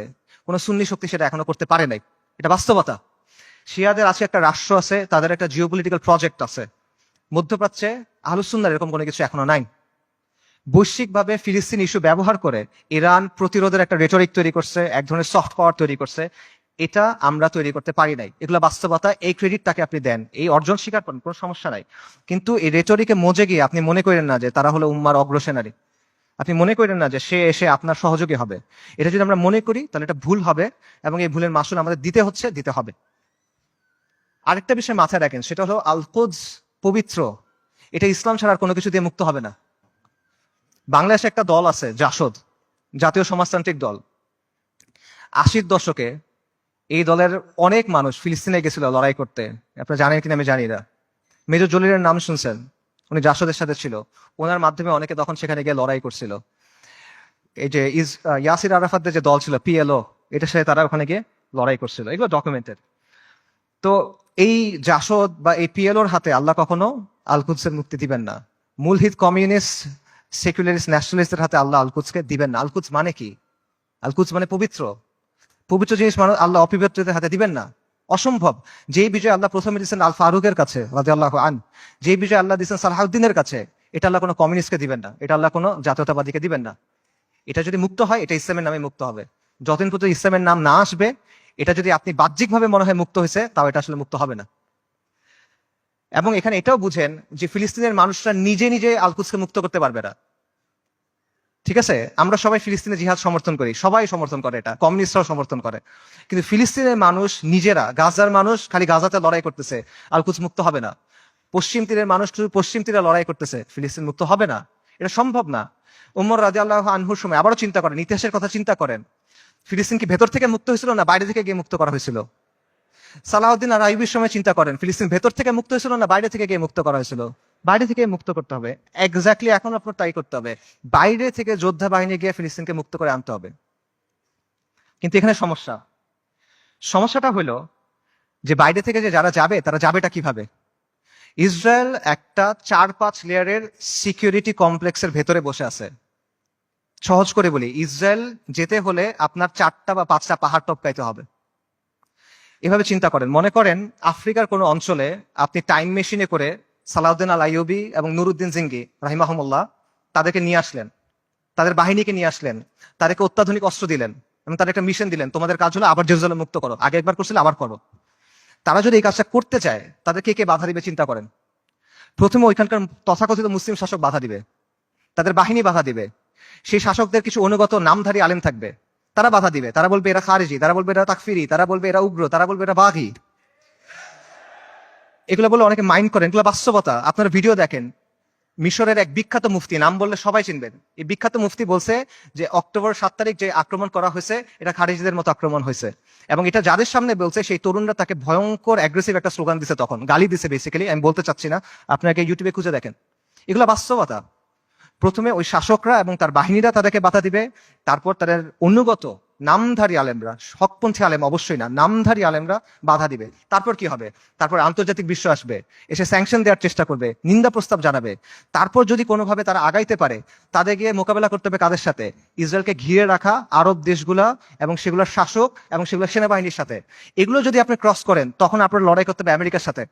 [SPEAKER 1] কোনো সুন্নি শক্তি সেটা এখনো করতে পারে নাই। এটা বাস্তবতা। শিয়াদের আছে একটা রাষ্ট্র আছে, তাদের একটা জিওপলিটিক্যাল প্রজেক্ট আছে। মধ্যপ্রাচ্যে আহলুস সুন্নাহর এরকম কোনো কিছু এখনো নাই। বৈশ্বিকভাবে ফিলিস্তিন ইস্যু ব্যবহার করে ইরান প্রতিরোধের একটা রেটরিক তৈরি করছে, এক ধরনের সফট পাওয়ার তৈরি করছে। এটা আমরা তৈরি করতে পারি নাই। এগুলো বাস্তবতা। এই ক্রেডিটটাকে আপনি দেন, এই অর্জন স্বীকার করেন, কোনো সমস্যা নাই। কিন্তু এই রেটরিকে মজে গিয়ে আপনি মনে করেন না যে তারা হলো উম্মার অগ্রসেনারী। আপনি মনে করেন না যে সে এসে আপনার সহযোগী হবে। এটা যদি আমরা মনে করি তাহলে এটা ভুল হবে, এবং এই ভুলের মাসুল আমাদের দিতে হবে। আরেকটা বিষয় মাথায় রাখেন, সেটা হলো আল কুদস পবিত্র, এটা ইসলাম ছাড়া আর কোনো কিছু দিয়ে মুক্ত হবে না। বাংলাদেশে একটা দল আছে জাসদ, জাতীয় সমাজতান্ত্রিক দল। 80-র দশকে এই দলের অনেক মানুষ ফিলিস্তিনে গেছিল লড়াই করতে। আপনারা জানেন কিনা আমি জানি না। মেজর জলিলের নাম শুনছেন, উনি জাসদের সাথে ছিল। ওনার মাধ্যমে অনেকে তখন সেখানে গিয়ে লড়াই করছিল। এই যে ইয়াসির আরাফাতদের যে দল ছিল পিএলও, এটার সাথে তারা ওখানে গিয়ে লড়াই করছিল। এগুলো ডকুমেন্টেড। তো এই জাসদ বা এই পিএলওর হাতে আল্লাহ কখনো আল কুদসের মুক্তি দিবেন না। মূলহিত কমিউনিস্ট সেকুলারিস্ট ন্যাশনালিস্টের হাতে আল্লাহ আল কুদসকে দিবেন না। আল কুদস মানে কি? আল কুদস মানে পবিত্র। পবিত্র জিনিস মানুষ আল্লাহ অপবিত্রদের হাতে দিবেন না, অসম্ভব। যেই বিজয় আল্লাহ প্রথমে দিচ্ছেন আল ফারুকের কাছে রাদিয়াল্লাহু আন, যেই বিজয় আল্লাহ দিচ্ছেন সালাহউদ্দিনের কাছে, এটা আল্লাহ কোনো কমিউনিস্টকে দিবেন না, এটা আল্লাহ কোনো জাতীয়তাবাদীকে দিবেন না। এটা যদি মুক্ত হয়, এটা ইসলামের নামে মুক্ত হবে। যতদিন পর্যন্ত ইসলামের নাম না আসবে, এটা যদি আপনি বাহ্যিকভাবে মনে হয় মুক্ত হয়েছে, তাও এটা আসলে মুক্ত হবে না। এবং এখানে এটাও বুঝেন যে ফিলিস্তিনের মানুষরা নিজে নিজে আল-কুদসকে মুক্ত করতে পারবে না। ঠিক আছে, আমরা সবাই ফিলিস্তিনের জিহাদ সমর্থন করি, সবাই সমর্থন করে, এটা কমিউনিস্টরাও সমর্থন করে, কিন্তু ফিলিস্তিনের মানুষ নিজেরা, গাজার মানুষ খালি গাজাতে লড়াই করতেছে, আল-কুদস মুক্ত হবে না। পশ্চিম তীরের মানুষ শুধু পশ্চিম তীরে লড়াই করতেছে, ফিলিস্তিন মুক্ত হবে না। এটা সম্ভব না। উমর রাদিয়াল্লাহু আনহুর সময় আবারও চিন্তা করেন, ইতিহাসের কথা চিন্তা করেন, ফিলিস্তিন কি ভেতর থেকে মুক্ত হয়েছিল না বাইরে থেকে গিয়ে মুক্ত করা হয়েছিল? সালাউদ্দিন আর আইয়ুবের সময় চিন্তা করেন, ফিলিস্তিন ভেতর থেকে মুক্ত হয়েছিল না বাইরে থেকে গিয়ে মুক্ত করা হয়েছিল? বাইরে থেকে মুক্ত করতে হবে। এক্স্যাক্টলি এখন আপনার তাই করতে হবে, বাইরে থেকে যোদ্ধা বাহিনী গিয়ে ফিলিস্তিনকে মুক্ত করে আনতে হবে। কিন্তু এখানে সমস্যাটা হলো যে বাইরে থেকে যে যারা যাবে, তারা যাবেটা কিভাবে? ইসরায়েল একটা 4-5 লেয়ারের সিকিউরিটি কমপ্লেক্সের ভেতরে বসে আছে। সহজ করে বলি, ইসরায়েল যেতে হলে আপনার 4টা বা 5টা পাহাড় টপকাইতে হবে। এভাবে চিন্তা করেন, মনে করেন আফ্রিকার কোনো অঞ্চলে আপনি টাইম মেশিনে করে সালাউদ্দিন আল আইয়ুবী এবং নুরুদ্দিন জিঙ্গি রাহিমাহুমুল্লাহ তাদেরকে নিয়ে আসলেন, তাদের বাহিনীকে নিয়ে আসলেন, তাদেরকে অত্যাধুনিক অস্ত্র দিলেন এবং তাদের একটা মিশন দিলেন, তোমাদের কাজ হলো আবার জেরুজালেম মুক্ত করো, আগে একবার করছিলে আবার করো। তারা যদি এই কাজটা করতে চায়, তাদেরকে কে বাধা দিবে চিন্তা করেন। প্রথমে ওইখানকার তথাকথিত মুসলিম শাসক বাধা দিবে, তাদের বাহিনী বাধা দিবে, সেই শাসকদের কিছু অনুগত নামধারী আলেম থাকবে, তারা বাধা দিবে, তারা বলবে এরা খারিজি, তারা বলবে এরা তাকফিরি, তারা বলবে এরা উগ্র, তারা বলবে এরা বাঘি। এগুলো বলে অনেকে মাইন্ড করেন, এগুলো বাস্তবতা। আপনারা ভিডিও দেখেন, মিশরের এক বিখ্যাত মুফতি, নাম বললে সবাই চিনবেন, এই বিখ্যাত মুফতি বলছে যে অক্টোবর 7 তারিখ যে আক্রমণ করা হয়েছে, এটা খারিজিদের মতো আক্রমণ হয়েছে। এবং এটা যাদের সামনে বলছে, সেই তরুণরা তাকে ভয়ঙ্কর অ্যাগ্রেসিভ একটা স্লোগান দিছে, তখন গালি দিছে বেসিক্যালি, আমি বলতে চাচ্ছি না, আপনাকে ইউটিউবে খুঁজে দেখেন। এগুলো বাস্তবতা। প্রথমে ওই শাসকরা এবং তার বাহিনীরা তাদেরকে বাধা দিবে, তারপর তাদের অনুগত নামধারী আলেমরা, হকপন্থী আলেম অবশ্যই না, নামধারী আলেমরা বাধা দিবে। তারপর কি হবে? তারপর আন্তর্জাতিক বিশ্ব আসবে, এসে স্যাংশন দেওয়ার চেষ্টা করবে, নিন্দা প্রস্তাব জানাবে। তারপর যদি কোনোভাবে তারা আগাইতে পারে, তাদের গিয়ে মোকাবেলা করতে হবে কাদের সাথে? ইসরায়েলকে ঘিরে রাখা আরব দেশগুলা এবং সেগুলোর শাসক এবং সেগুলোর সেনাবাহিনীর সাথে। এগুলো যদি আপনি ক্রস করেন, তখন আপনার লড়াই করতে হবে আমেরিকার সাথে,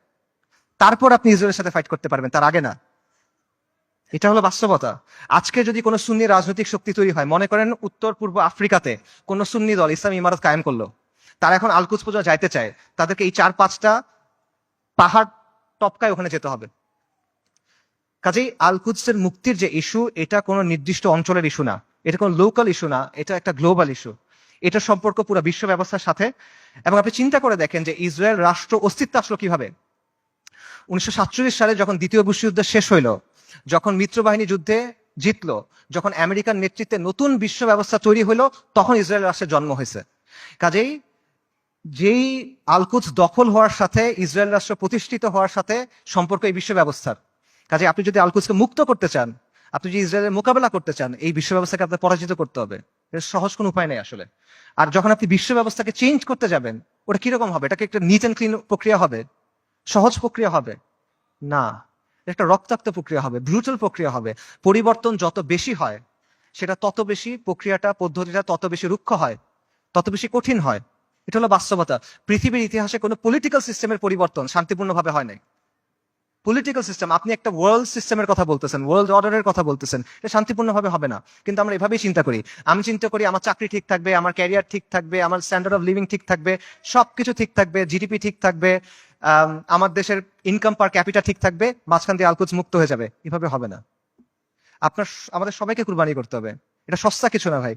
[SPEAKER 1] তারপর আপনি ইসরায়েলের সাথে ফাইট করতে পারবেন, তার আগে না। এটা হলো বাস্তবতা। আজকে যদি কোনো সুন্নি রাজনৈতিক শক্তি তৈরি হয়, মনে করেন উত্তর পূর্ব আফ্রিকাতে কোন সুন্নি দল ইসলামী ইমারত কায়েম করলো, তারা এখন আল-কুদস পর্যন্ত যাইতে চায়, তাদেরকে এই 4-5টা পাহাড় টপকায় ওখানে যেতে হবে। কাজেই আল-কুদসের মুক্তির যে ইস্যু, এটা কোনো নির্দিষ্ট অঞ্চলের ইস্যু না, এটা কোনো লোকাল ইস্যু না, এটা একটা গ্লোবাল ইস্যু। এটা সম্পর্ক পুরো বিশ্ব ব্যবস্থার সাথে। এবং আপনি চিন্তা করে দেখেন যে ইসরায়েল রাষ্ট্র অস্তিত্ব আসলো কিভাবে। 1947 সালে যখন দ্বিতীয় বিশ্বযুদ্ধ শেষ হইল, যখন মিত্রবাহিনী যুদ্ধে জিতলো, যখন আমেরিকার নেতৃত্বে নতুন বিশ্ব ব্যবস্থা তৈরি হলো, তখন ইসরায়েল রাষ্ট্রের জন্ম হয়েছে। কাজেই যেই আল-কুদস দখল হওয়ার সাথে ইসরায়েল রাষ্ট্র প্রতিষ্ঠিত হওয়ার সাথে সম্পর্ক এই বিশ্ব ব্যবস্থার। কাজে আপনি যদি আল-কুদসকে মুক্ত করতে চান, আপনি যদি ইসরায়েলের মোকাবেলা করতে চান, এই বিশ্ব ব্যবস্থাকে আপনার পরাজিত করতে হবে। এর সহজ কোনো উপায় নেই আসলে। আর যখন আপনি বিশ্ব ব্যবস্থাকে চেঞ্জ করতে যাবেন, ওটা কিরকম হবে? এটাকে একটা নিট অ্যান্ড ক্লিন প্রক্রিয়া হবে? সহজ প্রক্রিয়া হবে না, একটা রক্তাক্ত প্রক্রিয়া হবে, ব্রুটাল প্রক্রিয়া হবে। পরিবর্তন যত বেশি হয়, সেটা তত বেশি প্রক্রিয়াটা, পদ্ধতিটা তত বেশি রুক্ষ হয়, তত বেশি কঠিন হয়। এটা হলো বাস্তবতা। পৃথিবীর ইতিহাসে কোনো পলিটিক্যাল সিস্টেমের পরিবর্তন শান্তিপূর্ণভাবে হয় নাই। পলিটিক্যাল সিস্টেম, আপনি একটা ওয়ার্ল্ড সিস্টেমের কথা বলতেছেন, ওয়ার্ল্ড অর্ডারের কথা বলতেছেন, এটা শান্তিপূর্ণভাবে হবে না। কিন্তু আমরা এভাবেই চিন্তা করি। আমি চিন্তা করি আমার চাকরি ঠিক থাকবে, আমার ক্যারিয়ার ঠিক থাকবে, আমার স্ট্যান্ডার্ড অফ লিভিং ঠিক থাকবে, সবকিছু ঠিক থাকবে, জিডিপি ঠিক থাকবে, আমার দেশের ইনকাম পার ক্যাপিটা ঠিক থাকবে, মাঝখান দিয়ে আল-কুদস মুক্ত হয়ে যাবে। এভাবে হবে না। আমাদের সবাইকে কুরবানি করতে হবে। এটা সস্তা কিছু না ভাই।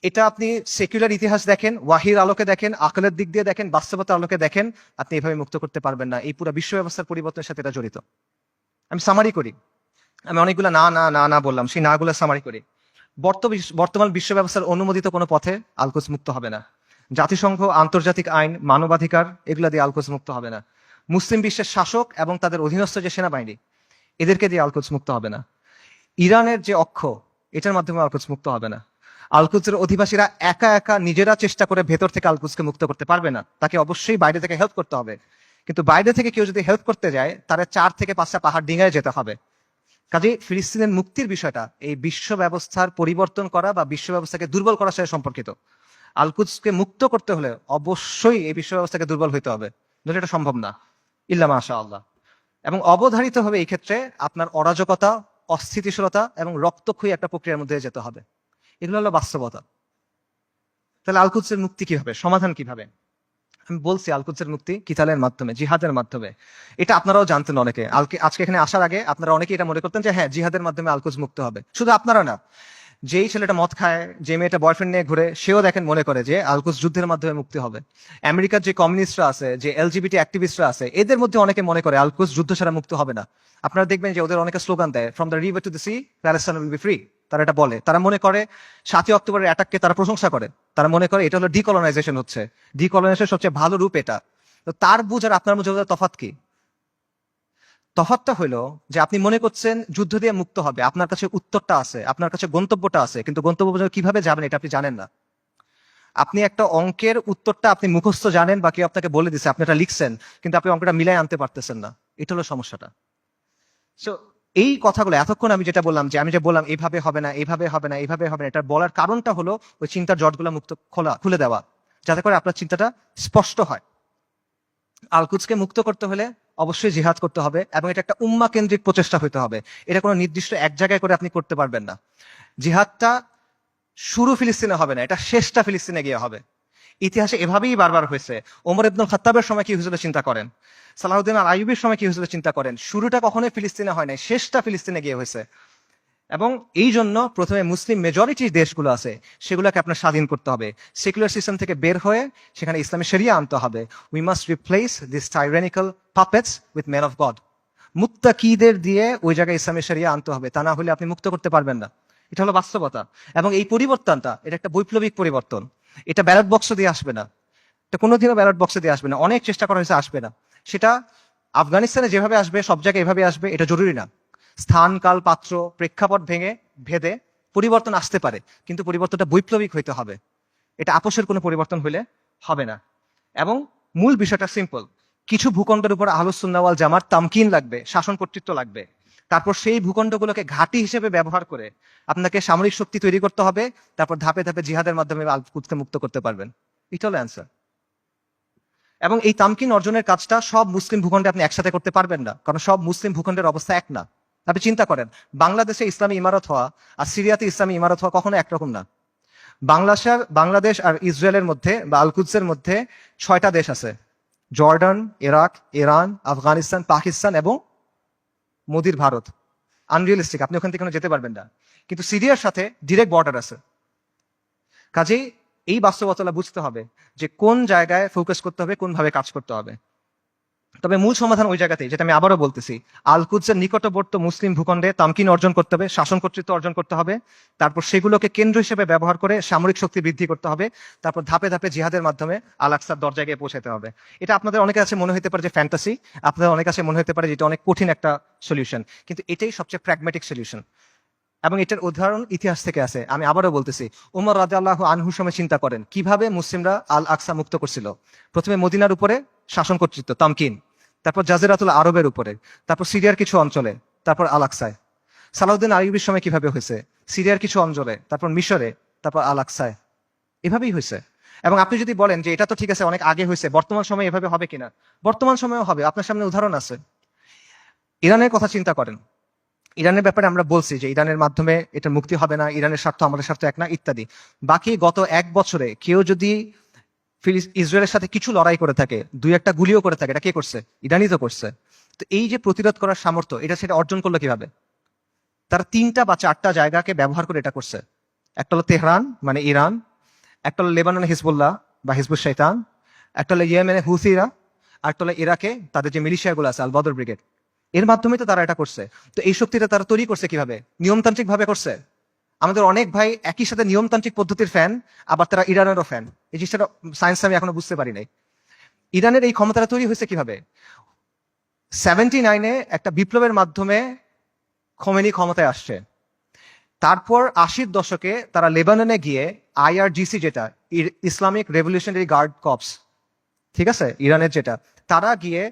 [SPEAKER 1] এটা আপনি সেকুলার ইতিহাস দেখেন, ওয়াহির আলোকে দেখেন, আকলের দিক দিয়ে দেখেন, বাস্তবতার আলোকে দেখেন, আপনি এভাবে মুক্ত করতে পারবেন না। এই পুরো বিশ্ব ব্যবস্থার পরিবর্তনের সাথে এটা জড়িত। আমি সামারি করি, আমি অনেকগুলো না না না না বললাম, সেই নাগুলো সামারি করি। বর্তমান বিশ্ব ব্যবস্থার অনুমোদিত কোনো পথে আল-কুদস মুক্ত হবে না। জাতিসংঘ, আন্তর্জাতিক আইন, মানবাধিকার, এগুলা দিয়ে আল-কুদস মুক্ত হবে না। মুসলিম বিশ্বের শাসক এবং তাদের অধীনস্থ যে সেনাবাহিনী, এদেরকে দিয়ে আল-কুদস মুক্ত হবে না। ইরানের যে অক্ষ, এটার মাধ্যমে আল-কুদস মুক্ত হবে না। আল-কুদসের অধিবাসীরা একা একা নিজেরা চেষ্টা করে ভেতর থেকে আল-কুদসকে মুক্ত করতে পারবে না, তাকে অবশ্যই বাইরে থেকে হেল্প করতে হবে। কিন্তু বাইরে থেকে কেউ যদি হেল্প করতে যায়, তারা 4 থেকে 5টা পাহাড় ডিঙায় যেতে হবে। কাজে ফিলিস্তিনের মুক্তির বিষয়টা এই বিশ্ব ব্যবস্থার পরিবর্তন করা বা বিশ্ব ব্যবস্থাকে দুর্বল করার সাথে সম্পর্কিত। আল-কুদসকে মুক্ত করতে হলে অবশ্যই এই বিশ্ব ব্যবস্থাকে দুর্বল হইতে হবে, নইলে এটা সম্ভব না, ইল্লা মাশা আল্লাহ। এবং অবধারিত হবে এই ক্ষেত্রে আপনার অরাজকতা, অস্থিতিশীলতা এবং রক্তক্ষয়ী একটা প্রক্রিয়ার মধ্যে যেতে হবে। এগুলো হলো বাস্তবতা। তাহলে আল কুদসের মুক্তি কিভাবে, সমাধান কিভাবে? আমি বলছি আল কুদসের মুক্তি কিতালের মাধ্যমে, জিহাদের মাধ্যমে। এটা আপনারাও জানতেন অনেকে, আজকে এখানে আসার আগে আপনারা অনেকে এটা মনে করতেন যে হ্যাঁ জিহাদের মাধ্যমে আল কুদস মুক্ত হবে। শুধু আপনারা না, যেই ছেলেটা মদ খায়, যে মেয়েটা বয়ফ্রেন্ড নিয়ে ঘুরে, সেও দেখেন মনে করে যে আল কুদস যুদ্ধের মাধ্যমে মুক্তি হবে। আমেরিকার যে কমিউনিস্টরা আছে, যে এলজিবিটি অ্যাক্টিভিস্টরা আছে, এদের মধ্যে অনেকে মনে করে আল কুদস যুদ্ধ ছাড়া মুক্ত হবে না। আপনারা দেখবেন যে ওদের অনেকে স্লোগান দেয়, from the river to the sea Palestine will be free. তারা এটা বলে, তারা মনে করে 7ই অক্টোবরের অ্যাটাককে তারা প্রশংসা করে, তারা মনে করে এটা হলো ডিকলোনাইজেশন হচ্ছে, ডিকলোনাইজেশন সবচেয়ে ভালো রূপ এটা। তো তার বুঝ আর আপনার বুঝে তফাৎ কি? তফাৎটা হলো যে আপনি মনে করছেন যুদ্ধ দিয়ে মুক্ত হবে, আপনার কাছে উত্তরটা আছে, আপনার কাছে গন্তব্যটা আছে, কিন্তু গন্তব্য পর্যন্ত কিভাবে যাবেন এটা আপনি জানেন না। আপনি একটা অঙ্কের উত্তরটা আপনি মুখস্থ জানেন বা কেউ আপনাকে বলে দিচ্ছে, আপনি এটা লিখছেন, কিন্তু আপনি অঙ্কটা মিলাই আনতে পারতেছেন না। এটা হলো সমস্যাটা। সো এই কথাগুলো এতক্ষণ আমি যেটা বললাম, যে আমি যে বললাম এইভাবে হবে না, এইভাবে হবে না, এইভাবে হবে না, এটা বলার কারণটা হলো ওই চিন্তার জটগুলো খুলে দেওয়া, যাতে করে আপনার চিন্তাটা স্পষ্ট হয়। আল কুদসকে মুক্ত করতে হলে অবশ্যই জিহাদ করতে হবে, এবং এটা একটা উম্মা কেন্দ্রিক প্রচেষ্টা হতে হবে। এটা কোনো নির্দিষ্ট এক জায়গায় করে আপনি করতে পারবেন না। জিহাদটা শুরু ফিলিস্তিনে হবে না, এটা শেষটা ফিলিস্তিনে গিয়ে হবে। ইতিহাসে এভাবেই বারবার হয়েছে। ওমর ইবনুল খাত্তাবের সময় কি হয়েছিল চিন্তা করেন, সালাউদ্দিন আল আইয়ুবের সময় কি হয়েছিল চিন্তা করেন। শুরুটা কখনোই ফিলিস্তিনে হয় নাই, শেষটা ফিলিস্তিনে গিয়ে হয়েছে। এবং এই জন্য প্রথমে মুসলিম মেজরিটি দেশগুলো আছে সেগুলোকে আপনার স্বাধীন করতে হবে, সেকুলার সিস্টেম থেকে বের হয়ে সেখানে ইসলামী শরিয়া আনতে হবে। We must replace this tyrannical puppets with man of God. মুত্তাকিদের দিয়ে ওই জায়গায় ইসলামী শরিয়া আনতে হবে, তা না হলে আপনি মুক্ত করতে পারবেন না। এটা হলো বাস্তবতা। এবং এই পরিবর্তনটা, এটা একটা বৈপ্লবিক পরিবর্তন। এটা ব্যালট বক্স দিয়ে আসবে না, এটা কোনোদিনও ব্যালট বক্সে দিয়ে আসবে না। অনেক চেষ্টা করা হয়েছে, আসবে না। সেটা আফগানিস্তানে যেভাবে আসবে, সব জায়গায় এভাবে আসবে, এটা জরুরি না। স্থান, কাল, পাত্র, প্রেক্ষাপট ভেদে পরিবর্তন আসতে পারে, কিন্তু পরিবর্তনটা বৈপ্লবিক হইতে হবে। এটা আপোষের কোনো পরিবর্তন হইলে হবে না। এবং মূল বিষয়টা সিম্পল, কিছু ভূখণ্ডের উপর আহলুস সুন্নাহ ওয়াল জামাত তামকিন লাগবে, শাসন কর্তৃত্ব লাগবে। তারপর সেই ভূখণ্ডগুলোকে ঘাঁটি হিসেবে ব্যবহার করে আপনাকে সামরিক শক্তি তৈরি করতে হবে। তারপর ধাপে ধাপে জিহাদের মাধ্যমে আল কুদসকে মুক্ত করতে পারবেন। এটা হলো অ্যান্সার। এবং এই তামকিন অর্জনের কাজটা সব মুসলিম ভূখণ্ডে আপনি একসাথে করতে পারবেন না, কারণ সব মুসলিম ভূখণ্ডের অবস্থা এক না। আপনি চিন্তা করেন, বাংলাদেশে ইসলামী ইমারত হওয়া আর সিরিয়াতে ইসলামী ইমারত হওয়া কখনো একরকম না। বাংলাদেশ আর ইসরায়েলের মধ্যে বা আল কুদসের মধ্যে 6টা দেশ আছে: Jordan, Iraq, Iran, Afghanistan, Pakistan এবং মোদির ভারত। আনরিয়েলিস্টিক, আপনি ওখান থেকে কোনো যেতে পারবেন না। কিন্তু সিরিয়ার সাথে ডিরেক্ট বর্ডার আছে। কাজেই এই বাস্তবতা বুঝতে হবে যে কোন জায়গায় ফোকাস করতে হবে, কোন ভাবে কাজ করতে হবে। তবে মূল সমাধান ওই জায়গাতেই, যেটা আমি আবারও বলতেছি, আল কুদসের নিকটবর্তী মুসলিম ভূখণ্ডে তামকিন অর্জন করতে হবে, শাসন কর্তৃত্ব অর্জন করতে হবে। তারপর সেগুলোকে কেন্দ্র হিসেবে ব্যবহার করে সামরিক শক্তি বৃদ্ধি করতে হবে। তারপর ধাপে ধাপে জিহাদের মাধ্যমে আল আকসার দরজায় গিয়ে পৌঁছাতে হবে। এটা আপনাদের অনেকের কাছে মনে হতে পারে যে ফ্যান্টাসি, আপনাদের অনেক কাছে মনে হতে পারে যে এটা অনেক কঠিন একটা সলিউশন, কিন্তু এটাই সবচেয়ে প্র্যাগম্যাটিক সলিউশন। এবং এটার উদাহরণ ইতিহাস থেকে আছে। আমি আবারও বলতেছি, উমর রাদিয়াল্লাহু আনহুর সময় চিন্তা করেন কিভাবে মুসলিমরা আল আকসা মুক্ত করছিল। প্রথমে মদিনার উপরে শাসন কর্তৃত্ব তামকিন, তারপর জাজিরাতুল আরবের উপরে, তারপর সিরিয়ার কিছু অঞ্চলে, তারপর আল আকসায়। সালাউদ্দিন আইয়ুবের সময় কিভাবে হয়েছে, সিরিয়ার কিছু অঞ্চলে, তারপর মিশরে, তারপর আল আকসায়। এভাবেই হয়েছে। এবং আপনি যদি বলেন যে এটা তো ঠিক আছে অনেক আগে হয়েছে, বর্তমান সময়ে এভাবে হবে কিনা, বর্তমান সময়েও হবে। আপনার সামনে উদাহরণ আছে। ইরানের কথা চিন্তা করেন, ইরানের ব্যাপারে আমরা বলছি যে ইরানের মাধ্যমে এটা মুক্তি হবে না, ইরানের স্বার্থ আমাদের স্বার্থ এক না, ইত্যাদি। বাকি গত 1 বছরে কেউ যদি ইসরায়েলের সাথে কিছু লড়াই করে থাকে, 2-1টা গুলিও করে থাকে, এটা কে করছে? ইরানই তো করছে। তো এই যে প্রতিরোধ করার সামর্থ্য, এটা সেটা অর্জন করলো কিভাবে? তারা 3টা বা 4টা জায়গাকে ব্যবহার করে এটা করছে। একটা হলো তেহরান মানে ইরান, একটা হলো লেবাননে হিজবুল্লাহ বা হিজবুল শৈতান, একটা হলো ইয়েমেনে হুথিরা, আর একটা হলো ইরাকে তাদের যে মিলিশিয়াগুলো আছে আল বদর ব্রিগেড। এর মাধ্যমে তো তারা এটা করছে। তো এই শক্তিটা তারা তৈরি করছে কিভাবে? নিয়মতান্ত্রিক ভাবে করছে। আমাদের অনেক ভাই একই সাথে নিয়মতান্ত্রিক পদ্ধতির ফ্যান, আবার তারা ইরানেরও ফ্যান। এই জিনিসটা সায়েন্স আমি এখনো বুঝতে পারি নাই। ইরানের এই ক্ষমতাটা তৈরি হয়েছে কিভাবে? 79-এ একটা বিপ্লবের মাধ্যমে খোমেনি ক্ষমতায় আসছে। তারপর 80-র দশকে তারা লেবাননে গিয়ে IRGC, যেটা ইসলামিক রেভলিউশনারি গার্ড কর্পস, ঠিক আছে, ইরানের যেটা, তারা গিয়ে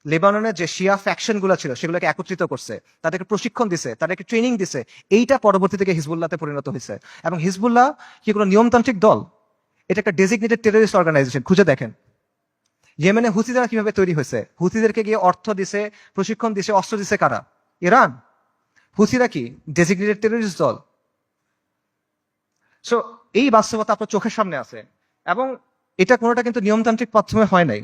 [SPEAKER 1] লেবাননের যে শিয়া ফ্যাকশন গুলো ছিল সেগুলোকে একত্রিত করছে, তাদেরকে প্রশিক্ষণ দিছে, তাদেরকে ট্রেনিং দিছে। এইটা পরবর্তী থেকে হিজবুল্লাহতে পরিণত হয়েছে। এবং হিজবুল্লাহ কি কোনো নিয়মতান্ত্রিক দল? এটা একটা ডেজিগনেটেড টেররিস্ট অর্গানাইজেশন। খুঁজে দেখেন ইয়েমেনে হুথিরা কিভাবে তৈরি হয়েছে। হুথিদেরকে গিয়ে অর্থ দিছে, প্রশিক্ষণ দিছে, অস্ত্র দিছে কারা? ইরান। হুথিরা কি ডেজিগনেটেড টেররিস্ট দল? সো এই বাস্তবতা আপনার চোখের সামনে আছে, এবং এটা কোনোটা কিন্তু নিয়মতান্ত্রিক মাধ্যমে হয় নাই।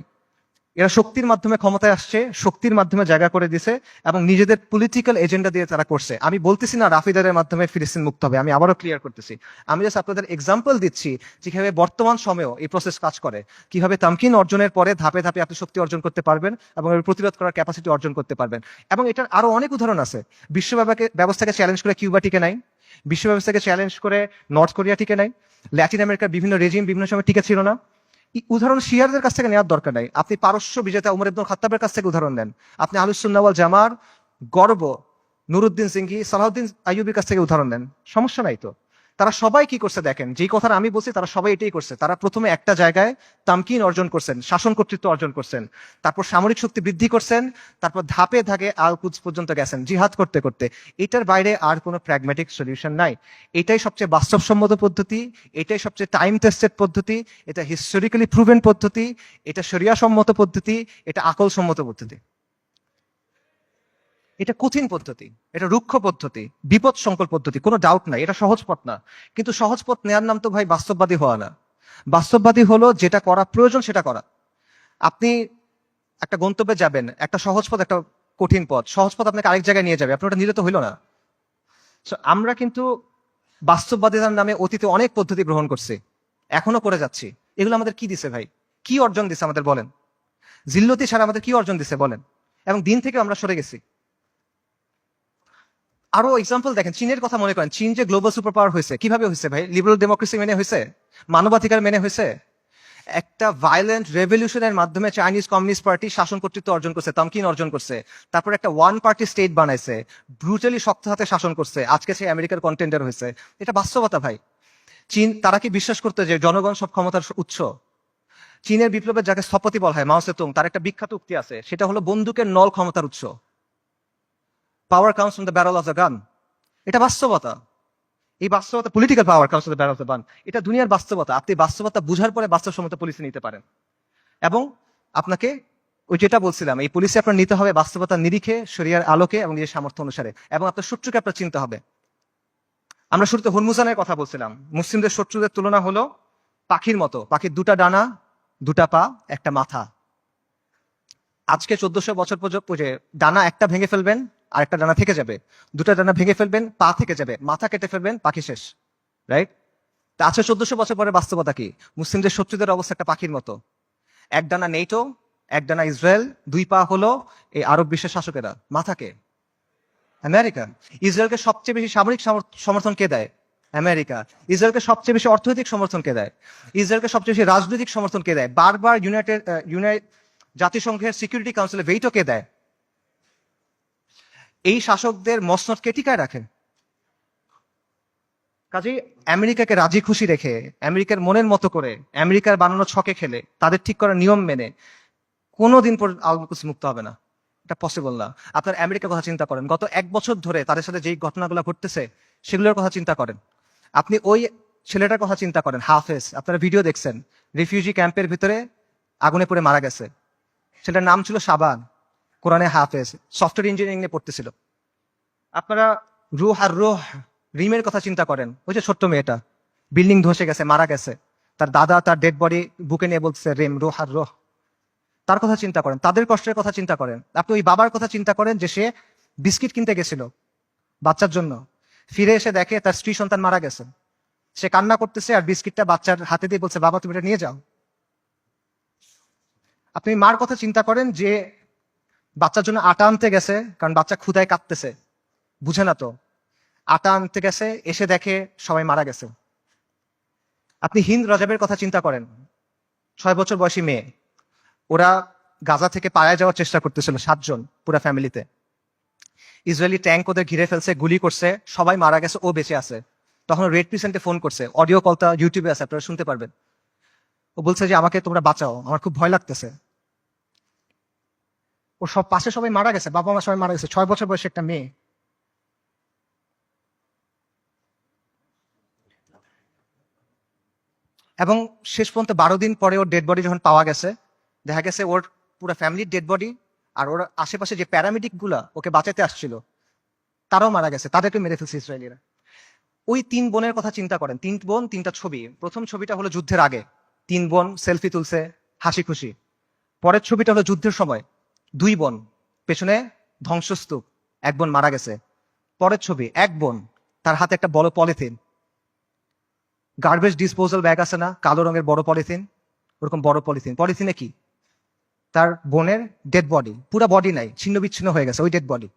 [SPEAKER 1] এরা শক্তির মাধ্যমে ক্ষমতায় আসছে, শক্তির মাধ্যমে জায়গা করে দিছে, এবং নিজেদের পলিটিক্যাল এজেন্ডা দিয়ে তারা করছে। আমি বলতেছি না রাফিদারের মাধ্যমে ফিলিস্তিন মুক্ত হবে, আমি আবারও ক্লিয়ার করতেছি। আমি জাস্ট আপনাদের এক্সাম্পল দিচ্ছি যে কিভাবে বর্তমান সময়েও এই প্রসেস কাজ করে, কিভাবে তামকিন অর্জনের পরে ধাপে ধাপে আপনি শক্তি অর্জন করতে পারবেন এবং এর প্রতিরোধ করার ক্যাপাসিটি অর্জন করতে পারবেন। এবং এটার আরো অনেক উদাহরণ আছে। বিশ্ব ব্যবস্থাকে চ্যালেঞ্জ করে কিউবা টিকে নাই, বিশ্ব ব্যবস্থাকে চ্যালেঞ্জ করে নর্থ কোরিয়া টিকে নাই, ল্যাটিন আমেরিকার বিভিন্ন রেজিম বিভিন্ন সময় টিকে ছিল না। উদাহরণ শিয়ারদের কাছ থেকে নেওয়ার দরকার নাই, আপনি পারস্য বিজেতা উমর ইবনুল খাত্তাবের কাছ থেকে উদাহরণ নেন, আপনি আহলুস সুন্নাহ ওয়াল জামার গর্ব নুরুদ্দিন সিংহি, সালাউদ্দিন আইয়ুবির কাছ থেকে উদাহরণ নেন, সমস্যা নাই তো। তারা সবাই কি করছে দেখেন, যেই কথাটা আমি বলছি তারা সবাই এটাই করছে। তারা প্রথমে একটা জায়গায় তামকিন অর্জন করছেন, শাসন কর্তৃত্ব অর্জন করছেন, তারপর সামরিক শক্তি বৃদ্ধি করছেন, তারপর ধাপে ধাপে আল কুদস পর্যন্ত গেছেন জিহাদ করতে করতে। এটার বাইরে আর কোনো প্র্যাগম্যাটিক সলিউশন নাই। এটাই সবচেয়ে বাস্তবসম্মত পদ্ধতি, এটাই সবচেয়ে টাইম টেস্টেড পদ্ধতি, এটা হিস্টোরিক্যালি প্রুভেন পদ্ধতি, এটা শরিয়া সম্মত পদ্ধতি, এটা আকল সম্মত পদ্ধতি। এটা কঠিন পদ্ধতি, এটা রুক্ষ পদ্ধতি, বিপদ সংকল পদ্ধতি, কোনো ডাউট নাই, এটা সহজ পথ না। কিন্তু সহজ পথ নেওয়ার নাম তো ভাই বাস্তববাদী হওয়া না। বাস্তববাদী হলো যেটা করা প্রয়োজন সেটা করা। আপনি একটা গন্তব্যে যাবেন, একটা সহজ পথ একটা কঠিন পথ, সহজ পথ আপনাকে আরেক জায়গায় নিয়ে যাবে, আপনি ওটা নিলে তো হইলো না। আমরা কিন্তু বাস্তববাদিতার নামে অতীতে অনেক পদ্ধতি গ্রহণ করছি, এখনো করে যাচ্ছি। এগুলো আমাদের কি দিছে ভাই, কি অর্জন দিছে আমাদের বলেন? জিল্লতি ছাড়া আমাদের কি অর্জন দিছে বলেন? এবং দিন থেকে আমরা সরে গেছি। আরো এক্সাম্পল দেখেন, চীনের কথা মনে করেন। চীন যে গ্লোবাল সুপার পাওয়ার হয়েছে কিভাবে হয়েছে ভাই? লিবারাল ডেমোক্রেসি মেনে হয়েছে, মানবাধিকার মেনে হয়েছে। একটা ভায়োলেন্ট রেভলিউশনের মাধ্যমে চাইনিজ কমিউনিস্ট পার্টি শাসন কর্তৃত্ব অর্জন করছে, তামকিন অর্জন করছে। তারপর একটা ওয়ান পার্টি স্টেট বানাইছে, ব্রুটালি শক্ত হাতে শাসন করছে, আজকে সে আমেরিকার কন্টেন্ডার হয়েছে। এটা বাস্তবতা ভাই। চীন, তারা কি বিশ্বাস করতে যে জনগণ সব ক্ষমতার উৎস? চীনের বিপ্লবের যাকে স্থপতি বলা হয় মাও সেতুং, তার একটা বিখ্যাত উক্তি আছে, সেটা হলো বন্দুকের নল ক্ষমতার উৎস। পাওয়ার comes from the barrel of the gun. এটা বাস্তবতা। এই বাস্তবতা, political power comes from the barrel of the gun, এটা দুনিয়ার বাস্তবতা। আপনি বাস্তবতা বুঝার পরে বাস্তবসম্মত পলিসি নিতে পারেন। এবং আপনাকে ওই যেটা বলছিলাম, এই পলিসি আপনার নিতে হবে বাস্তবতার নিরিখে, শরিয়ার আলোকে এবং নিজের সামর্থ্য অনুসারে, এবং আপনার শত্রুকে আপনার চিনতে হবে। আমরা শুরুতে হরমুজানের কথা বলছিলাম। মুসলিমদের শত্রুদের তুলনা হলো পাখির মতো, পাখির দুটা ডানা, দুটা পা, একটা মাথা। আজকে 1400 বছর পর্যন্ত ডানা একটা ভেঙে ফেলবেন আর একটা ডানা থেকে যাবে, দুটা ডানা ভেঙে ফেলবেন পা থেকে যাবে, মাথা কেটে ফেলবেন পাখি শেষ, রাইট? তা আজকে 1400 বছর পরে বাস্তবতা কি? মুসলিমদের শত্রুদের অবস্থা একটা পাখির মতো। এক ডানা নেটো, এক ডানা ইসরায়েল, দুই পা হলো এই আরব বিশ্বের শাসকেরা, মাথাকে আমেরিকা। ইসরায়েলকে সবচেয়ে বেশি সামরিক সমর্থন কে দেয়? আমেরিকা। ইসরায়েলকে সবচেয়ে বেশি অর্থনৈতিক সমর্থন কে দেয়? ইসরায়েলকে সবচেয়ে বেশি রাজনৈতিক সমর্থন কে দেয়? বারবার জাতিসংঘের সিকিউরিটি কাউন্সিলে ভেটো কে দেয়? এই শাসকদের মসনদ কে টিকায় রাখে? কাজেই আমেরিকাকে রাজি খুশি রেখে, আমেরিকার মনের মতো করে, আমেরিকার বানানো ছকে খেলে, তাদের ঠিক করা নিয়ম মেনে কোনোদিন পর আল-কুদস মুক্ত হবে না। এটা পসিবল না। আপনার আমেরিকার কথা চিন্তা করেন, গত 1 বছর ধরে তাদের সাথে যেই ঘটনাগুলো ঘটতেছে সেগুলোর কথা চিন্তা করেন। আপনি ওই ছেলেটার কথা চিন্তা করেন, হাফেজ, আপনারা ভিডিও দেখছেন, রিফিউজি ক্যাম্পের ভিতরে আগুনে পড়ে মারা গেছে। ছেলেটার নাম ছিল শাবান, কোরআনে হাফেজ, সফটওয়্যার ইঞ্জিনিয়ারিং নিয়ে পড়তেছিল। আপনারা রুহ আর রুহ রিমের কথা চিন্তা করেন, ওই যে ছোট্ট মেয়েটা বিল্ডিং ধসে গেছে, মারা গেছে, তার দাদা তার ডেড বডি বুকে নিয়ে বলছে রেম, রুহ আর রুহ। তার কথা চিন্তা করেন, তাদের কষ্টের কথা চিন্তা করেন। আপনি ওই বাবার কথা চিন্তা করেন যে সে বিস্কিট কিনতে গেছিল বাচ্চার জন্য, ফিরে এসে দেখে তার স্ত্রী সন্তান মারা গেছে। সে কান্না করতেছে আর বিস্কিটটা বাচ্চার হাতে দিয়ে বলছে, বাবা তুমি এটা নিয়ে যাও। আপনি মার কথা চিন্তা করেন যে বাচ্চার জন্য আটা আনতে গেছে, কারণ বাচ্চা ক্ষুধায় কাঁদতেছে, বুঝে না তো, আটা আনতে গেছে, এসে দেখে সবাই মারা গেছে। আপনি হিন্দ রাজাবের কথা চিন্তা করেন, 6 বছর বয়সী মেয়ে, ওরা গাজা থেকে পালায় যাওয়ার চেষ্টা করতেছিল 7 জন পুরা ফ্যামিলিতে। ইসরায়েলি ট্যাঙ্ক ওদের ঘিরে ফেলছে, গুলি করছে, সবাই মারা গেছে, ও বেঁচে আছে। তখন রেড ক্রিসেন্টে ফোন করছে, অডিও কলটা ইউটিউবে আছে, আপনারা শুনতে পারবেন। ও বলছে যে আমাকে তোমরা বাঁচাও, আমার খুব ভয় লাগতেছে। ওর সব পাশে সবাই মারা গেছে, বাবা মা সবাই মারা গেছে, 6 বছর বয়সী একটা মেয়ে। এবং শেষ পর্যন্ত 12 দিন পরে ওর ডেড বডি যখন পাওয়া গেছে, দেখা গেছে ওর পুরো ফ্যামিলির ডেড বডি, আর ওর আশেপাশে যে প্যারামেডিক গুলা ওকে বাঁচাতে আসছিল তারাও মারা গেছে, তাদেরকে মেরে ফেলছে ইসরায়েলিরা। ওই তিন বোনের কথা চিন্তা করেন, তিন বোন তিনটা ছবি। প্রথম ছবিটা হলো যুদ্ধের আগে, তিন বোন সেলফি তুলছে হাসি খুশি। পরের ছবিটা হলো যুদ্ধের সময়, দুই বোন, পেছনে ধ্বংসস্তূপ, এক বোন মারা গেছে। পরের ছবি এক বোন, তার হাতে একটা বড় পলিথিন, গার্বেজ ডিসপোজাল ব্যাগ আছে না, কালো রঙের বড় পলিথিন, ওরকম বড় পলিথিন। পলিথিনে কি? তার বোনের ডেড বডি, পুরা বডি নাই, ছিন্ন বিচ্ছিন্ন হয়ে গেছে ওই ডেড বডি।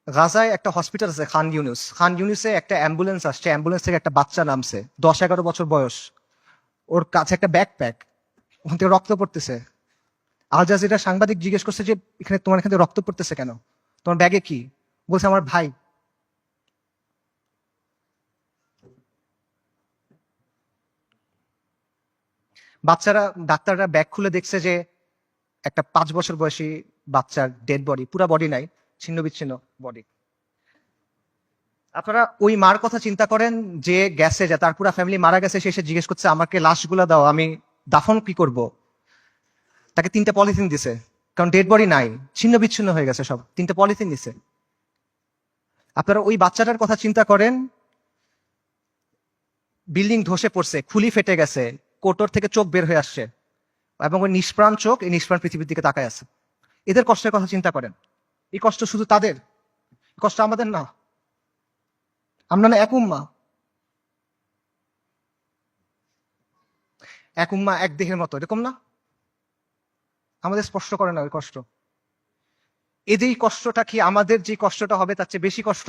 [SPEAKER 1] গাজায় একটা হসপিটাল আছে খান ইউনুস, খান ইউনুসে একটা অ্যাম্বুলেন্স আসছে, অ্যাম্বুলেন্স থেকে একটা বাচ্চা নামছে, 10-11 বছর বয়স, ওর কাছে একটা ব্যাকপ্যাক, ওখান থেকে রক্ত পড়তেছে। আল জাজিরা সাংবাদিক জিজ্ঞেস করছে যে এখানে তোমার এখান থেকে রক্ত পড়তেছে কেন, তোমার ব্যাগে কি? বলছে আমার ভাই। বাচ্চারা, ডাক্তাররা ব্যাগ খুলে দেখছে যে একটা 5 বছর বয়সী বাচ্চার ডেড বডি, পুরা বডি নাই, ছিন্ন বিচ্ছিন্ন বডি। আপনারা ওই মার কথা চিন্তা করেন যে গেছে, যে তার পুরা ফ্যামিলি মারা গেছে, সে এসে জিজ্ঞেস করছে আমাকে লাশগুলা দাও, আমি দাফন কি করব। তাকে 3টা পলিথিন দিছে, কারণ ডেড বডি নাই, ছিন্ন বিচ্ছিন্ন হয়ে গেছে সব, 3টা পলিথিন দিছে। আপনারা ওই বাচ্চাটার কথা চিন্তা করেন, বিল্ডিং ধসে পড়ছে, খুলি ফেটে গেছে, কোটর থেকে চোখ বের হয়ে আসছে, এবং ওই নিষ্প্রাণ চোখ, এই নিষ্প্রাণ পৃথিবীর দিকে তাকায় আছে। এদের কষ্টের কথা চিন্তা করেন। এই কষ্ট শুধু তাদের, এই কষ্ট আমাদের না। আমরা না এক উম্মা, এক উম্মা এক দেহের মতো, এরকম না? আমাদের স্পর্শ করে না ওই কষ্ট। এই যে কষ্টটা কি আমাদের যে কষ্টটা হবে তার চেয়ে বেশি কষ্ট?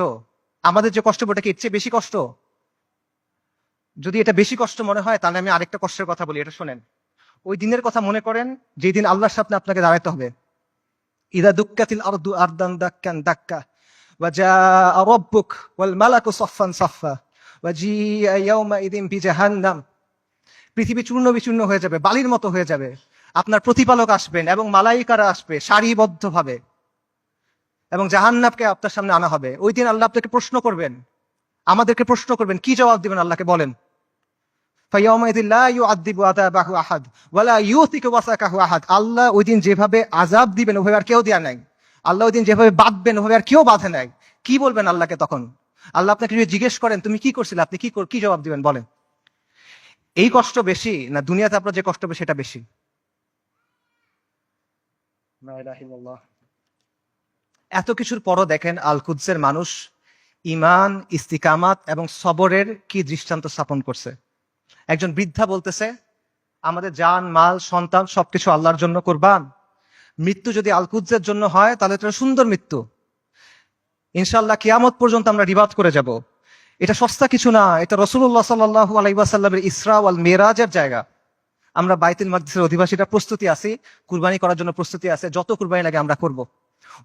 [SPEAKER 1] আমাদের যে কষ্ট ওটা কি এর চেয়ে বেশি কষ্ট? যদি এটা বেশি কষ্ট মনে হয় তাহলে আমি আরেকটা কষ্টের কথা বলি, এটা শোনেন। ওই দিনের কথা মনে করেন যেদিন আল্লাহর সামনে আপনাকে দাঁড়াতে হবে। ইদা দুক্কাতিল আরদু আরদান দাক্কান দাক্কা ওয়া জাআ রাব্বুক ওয়াল মালাকু সাফফান সাফফা ওয়া জিআ ইয়াওমাইযিন বিজাহান্নাম। পৃথিবী চূর্ণ বিচূর্ণ হয়ে যাবে, বালির মতো হয়ে যাবে। আপনার প্রতিপালক আসবেন এবং মালাইকারা আসবে সারিবদ্ধভাবে, এবং জাহান্নামকে আপনার সামনে আনা হবে। ওই দিন আল্লাহ আপনাকে প্রশ্ন করবেন, আমাদেরকে প্রশ্ন করবেন, কি জবাব দিবেন আল্লাহকে বলেন? আল্লাহ ওই দিন যেভাবে আযাব দিবেন ওভাবে আর কেউ দেয়া নাই। আল্লাহ ওই দিন যেভাবে বাঁধবেন ওভাবে আর কেউ বাঁধে নাই। কি বলবেন আল্লাহকে তখন? আল্লাহ আপনাকে যদি জিজ্ঞেস করেন তুমি কি করছিলে, আপনি কি জবাব দিবেন বলেন? এই কষ্ট বেশি না দুনিয়াতে আপনার যে কষ্ট হবে সেটা বেশি? এত কিছুর পরও দেখেন আল কুদসের মানুষ ইমান, ইস্তিকামাত এবং সবরের কি দৃষ্টান্ত স্থাপন করছে। একজন বৃদ্ধা বলতেছে আমাদের জান, মাল, সন্তান সবকিছু আল্লাহর জন্য কুরবান। মৃত্যু যদি আল কুদসের জন্য হয় তাহলে এটা সুন্দর মৃত্যু, ইনশাআল্লাহ কিয়ামত পর্যন্ত আমরা রিবাদ করে যাব। এটা সস্তা কিছু না, এটা রাসূলুল্লাহ সাল্লাল্লাহু আলাইহি ওয়াসাল্লামের ইসরা ওয়াল মিরাজের জায়গা। আমরা বাইতুল মাকদিসের অধিবাসীরা প্রস্তুতি আছি, কুরবানি করার জন্য প্রস্তুতি আছে, যত কুরবানি লাগে আমরা করব।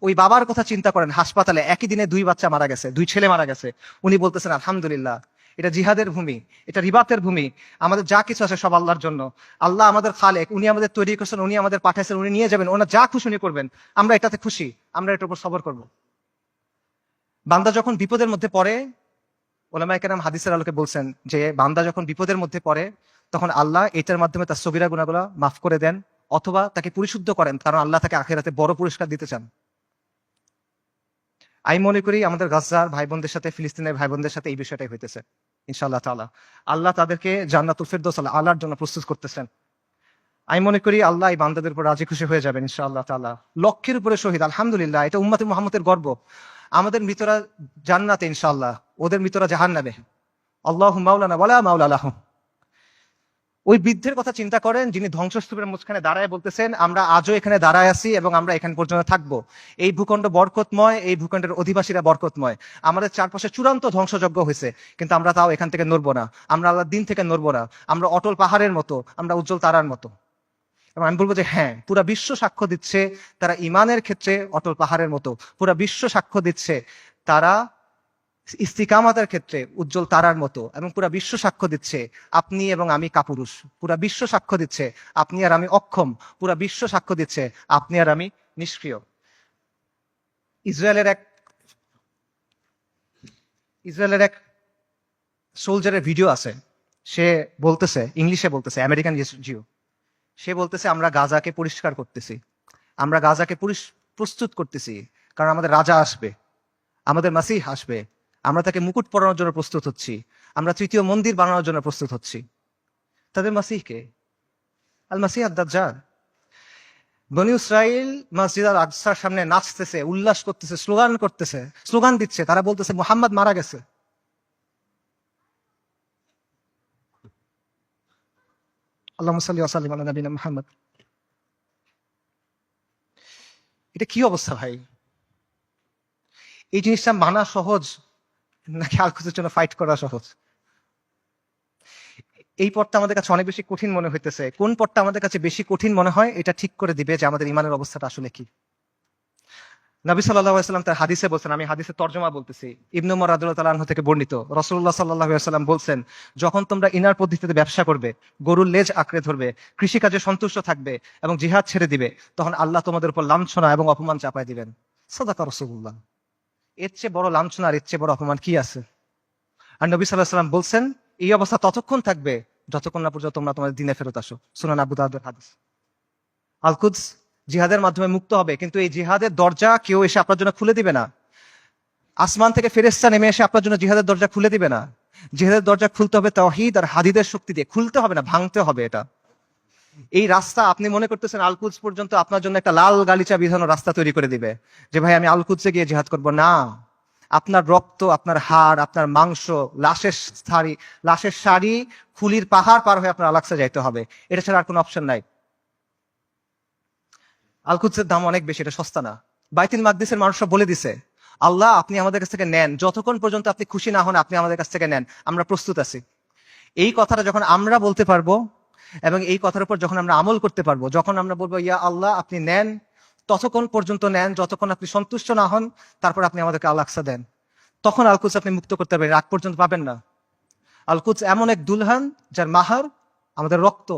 [SPEAKER 1] ওই বাবার কথা চিন্তা করেন, হাসপাতালে একই দিনে 2 বাচ্চা মারা গেছে, 2 ছেলে মারা গেছে। উনি বলতেছেন আলহামদুলিল্লাহ, এটা জিহাদের ভূমি, এটা রিবাতের ভূমি, আমাদের যা কিছু আছে সব আল্লাহর জন্য। আল্লাহ আমাদের খালেক, উনি আমাদের তৈরি করছেন, উনি আমাদের পাঠাইছেন, উনি নিয়ে যাবেন, ওনার যা খুশি উনি করবেন, আমরা এটাতে খুশি, আমরা এটার উপর সবর করব। বান্দা যখন বিপদের মধ্যে পড়ে, ওলামায়ে কেরাম হাদিসের আলোকে বলছেন যে বান্দা যখন বিপদের মধ্যে পড়ে তখন আল্লাহ এটার মাধ্যমে তার সগীরা গুনাহগুলো মাফ করে দেন, অথবা তাকে পরিশুদ্ধ করেন, কারণ আল্লাহ তাকে আখিরাতে বড় পুরস্কার দিতে চান। আমি মনে করি আমাদের গাজার ভাই বোনদের সাথে, ফিলিস্তিনের ভাই বোনদের সাথে এই বিষয়টাই হইতেছে। ইনশাআল্লাহ তাআলা আল্লাহ তাদেরকে জান্নাতুল ফিরদৌস আল্লাহর জন্য প্রস্তুত করতেছেন। আমি মনে করি আল্লাহ এই বান্দাদের উপর রাজি খুশি হয়ে যাবেন ইনশাআল্লাহ তাআলা। লক্ষের উপরে শহীদ, আলহামদুলিল্লাহ, এটা উম্মতে মুহাম্মদের গর্ব। আমাদের মৃতরা জান্নাতে ইনশাআল্লাহ, ওদের মৃতরা জাহান্নামে। আল্লাহু মাওলানা ওয়ালা মাওলা লাহুম। ওই বৃদ্ধের কথা চিন্তা করেন যিনি ধ্বংসস্তূপের মাঝখানে দাঁড়ায় বলতেছেন আমরা আজও এখানে দাঁড়ায় আছি এবং আমরা এখান পর্যন্ত থাকবো। এই ভূখণ্ড বরকতময়, এই ভূখণ্ডের অধিবাসীরা বরকতময়। আমাদের চারপাশে চূড়ান্ত ধ্বংসযজ্ঞ হয়েছে, কিন্তু আমরা তাও এখান থেকে নড়বো না, আমরা আল্লাহর দিন থেকে নড়বো না। আমরা অটল পাহাড়ের মতো, আমরা উজ্জ্বল তারার মতো। এবং আমি বলবো যে হ্যাঁ, পুরা বিশ্ব সাক্ষ্য দিচ্ছে তারা ইমানের ক্ষেত্রে অটল পাহাড়ের মতো। পুরা বিশ্ব সাক্ষ্য দিচ্ছে তারা ইস্তিকামাতের ক্ষেত্রে উজ্জ্বল তারার মতো। এবং পুরা বিশ্ব সাক্ষ্য দিচ্ছে আপনি এবং আমি কাপুরুষ। পুরা বিশ্ব সাক্ষ্য দিচ্ছে আপনি আর আমি অক্ষম। পুরা বিশ্ব সাক্ষ্য দিচ্ছে আপনি আর আমি নিষ্ক্রিয়। ইসরায়েলের এক সোলজারের ভিডিও আছে, সে বলতেছে, ইংলিশে বলতেছে, আমেরিকান জিও, সে বলতেছে আমরা গাজাকে পরিষ্কার করতেছি, আমরা গাজাকে প্রস্তুত করতেছি, কারণ আমাদের রাজা আসবে, আমাদের মাসিহ আসবে, আমরা তাকে মুকুট পরানোর জন্য প্রস্তুত হচ্ছি, আমরা তৃতীয় মন্দির বানানোর জন্য প্রস্তুত হচ্ছি। তাদের মাসিহকে আল মাসিহ আদ-দাজ্জাল। বনী ইসরাইল মসজিদ আল আকসার সামনে নাচতেছে, উল্লাস করতেছে, স্লোগান দিচ্ছে, তারা বলতেছে মুহাম্মদ মারা গেছে। আল্লাহুম্মা সাল্লি ওয়া সাল্লিম আলা নবিয়িনা মুহাম্মদ। এটা কি অবস্থা ভাই? এই জিনিসটা মানা সহজ নাকি আল-কুদসের জন্য ফাইট করা সহজ? এই পথটা আমাদের কাছে অনেক বেশি কঠিন মনে হইতেছে। কোন পথটা আমাদের কাছে বেশি কঠিন মনে হয় এটা ঠিক করে দিবে যে আমাদের ইমানের অবস্থাটা আসলে কি। নবী সাল্লাল্লাহু আলাইহি ওয়াসাল্লাম তার হাদিসে বলছেন, আমি হাদিসের তর্জমা বলতেছি, ইবনে উমর রাদিয়াল্লাহু তাআলা আনহু থেকে বর্ণিত, রাসূলুল্লাহ সাল্লাল্লাহু আলাইহি ওয়াসাল্লাম বলছেন, যখন তোমরা ইনার পদ্ধতিতে ব্যবসা করবে, গরুর লেজ আঁকড়ে ধরবে, কৃষিকাজে সন্তুষ্ট থাকবে এবং জিহাদ ছেড়ে দিবে, তখন আল্লাহ তোমাদের উপর লাঞ্ছনা এবং অপমান চাপায় দিবেন। সাদাকা রাসূলুল্লাহ। এর চেয়ে বড় লাঞ্ছনা আর এর চেয়ে বড় অপমান কি আছে? আর নবী সাল্লাল্লাহু আলাইহি ওয়াসাল্লাম বলছেন, এই অবস্থা ততক্ষণ থাকবে যতক্ষণ না পর্যন্ত তোমরা তোমাদের দ্বীনে ফেরত আসো। সুনান আবু দাউদের হাদিস। আল-কুদস জিহাদের মাধ্যমে মুক্ত হবে, কিন্তু এই জিহাদের দরজা কেউ এসে আপনার জন্য খুলে দিবে না। আসমান থেকে ফেরেশতা নেমে এসে আপনার জন্য জিহাদের দরজা খুলে দিবে না। জিহাদের দরজা খুলতে হবে তাওহীদ আর হাদিদের শক্তি দিয়ে, খুলতে হবে না, ভাঙতে হবে। এটা এই রাস্তা আপনি মনে করতেছেন আল-কুদস পর্যন্ত আপনার জন্য একটা লাল গালিচা বিধানো রাস্তা তৈরি করে দিবে যে ভাই আমি আল-কুদসে গিয়ে জিহাদ করব। না, আপনার রক্ত, আপনার হাড়, আপনার মাংস, লাশের শাড়ি, খুলির পাহাড় পার হয়ে আপনার আল-আকসা যাইতে হবে। এটা ছাড়া আর কোনো অপশন নাই। আল-কুদসের দাম অনেক বেশি, এটা সস্তা না। বাইতুল মাকদিসের মানুষরা বলে দিছে, আল্লাহ আপনি আমাদের কাছ থেকে নেন, যতক্ষণ পর্যন্ত আপনি খুশি না হন আপনি আমাদের কাছ থেকে নেন, আমরা প্রস্তুত আছি। এই কথাটা যখন আমরা বলতে পারবো এবং এই কথার উপর যখন আমরা আমল করতে পারবো, যখন আমরা বলবো ইয়া আল্লাহ আপনি নেন, ততক্ষণ পর্যন্ত নেন যতক্ষণ আপনি সন্তুষ্ট না হন, তারপর আপনি আমাদেরকে আল-আকসা দেন, তখন আল-কুদস আপনি মুক্ত করতে পারবেন, আগ পর্যন্ত পাবেন না। আল-কুদস এমন এক দুলহান যার মাহার আমাদের রক্ত।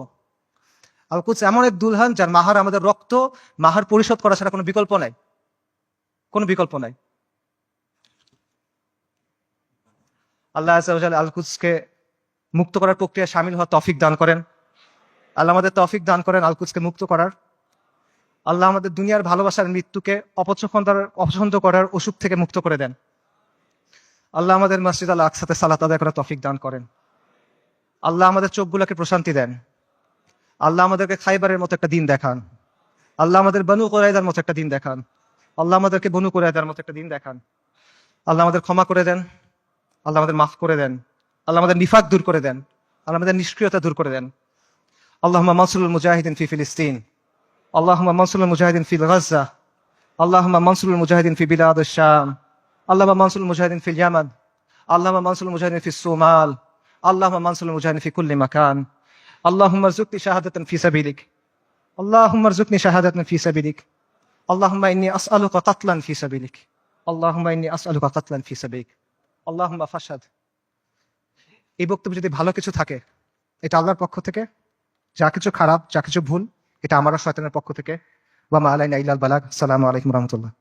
[SPEAKER 1] আল-কুদস এমন এক দুলহান যার মাহার আমাদের রক্ত। মাহার পরিশোধ করা ছাড়া কোনো বিকল্প নাই, কোনো বিকল্প নাই। আল্লাহ আযজা ওয়া জাল্লা আল-কুদসকে মুক্ত করার প্রক্রিয়া শামিল হওয়ার তৌফিক দান করেন। আল্লাহ আমাদের তৌফিক দান করেন আল-কুদসকে মুক্ত করার। আল্লাহ আমাদের দুনিয়ার ভালোবাসার মৃত্যুকে অপছন্দ করার অসুখ থেকে মুক্ত করে দেন। আল্লাহ আমাদের মসজিদ আল আকসাতে সালাত আদায় করার তৌফিক দান করেন। আল্লাহ আমাদের চোখগুলোকে প্রশান্তি দেন। আল্লাহ আমাদেরকে খাইবারের মতো একটা দিন দেখান। আল্লাহ আমাদের বনু কুরাইযার মতো একটা দিন দেখান। আল্লাহ আমাদেরকে বনু কুরাইযার মতো একটা দিন দেখান। আল্লাহ আমাদের ক্ষমা করে দেন। আল্লাহ আমাদের মাফ করে দেন। আল্লাহ আমাদের নিফাক দূর করে দেন। আল্লাহ আমাদের নিষ্ক্রিয়তা দূর করে দেন। আল্লাহুম্মা মানসুরুল মুজাহিদিন ফি ফিলিস্তিন। আল্লাহুম্মা মানসুরুল মুজাহিদিন ফি গাজ্জা। আল্লাহুম্মা মানসুরুল মুজাহিদিন ফি বিলাদিশ শাম। আল্লাহুম্মা মানসুরুল মুজাহিদিন ফিল ইয়ামান। আল্লাহুম্মা মানসুরুল মুজাহিদিন ফিস সোমাল। আল্লাহুম্মা মানসুরুল মুজাহিদিন ফি কুল্লি মাকান। আল্লাহুম্মা রযুকনি শাহাদাতান ফি সাবিলিক। আল্লাহুম্মা রযুকনি শাহাদাতান ফি সাবিলিক। আল্লাহুম্মা ইন্নী আসআলুকা কাতলান ফি সাবিলিক। আল্লাহুম্মা ইন্নী আসআলুকা কাতলান ফি সাবিলিক। আল্লাহুম্মা ফাশহাদ। এই বক্তব্য যদি ভালো কিছু থাকে এটা আল্লাহর পক্ষ থেকে, যা কিছু খারাপ, যা কিছু ভুল এটা আমার আর শয়তানের পক্ষ থেকে। ওয়া মা আলাইনা ইল্লাল বালাগ। আসসালামু আলাইকুম ওয়া রাহমাতুল্লাহ।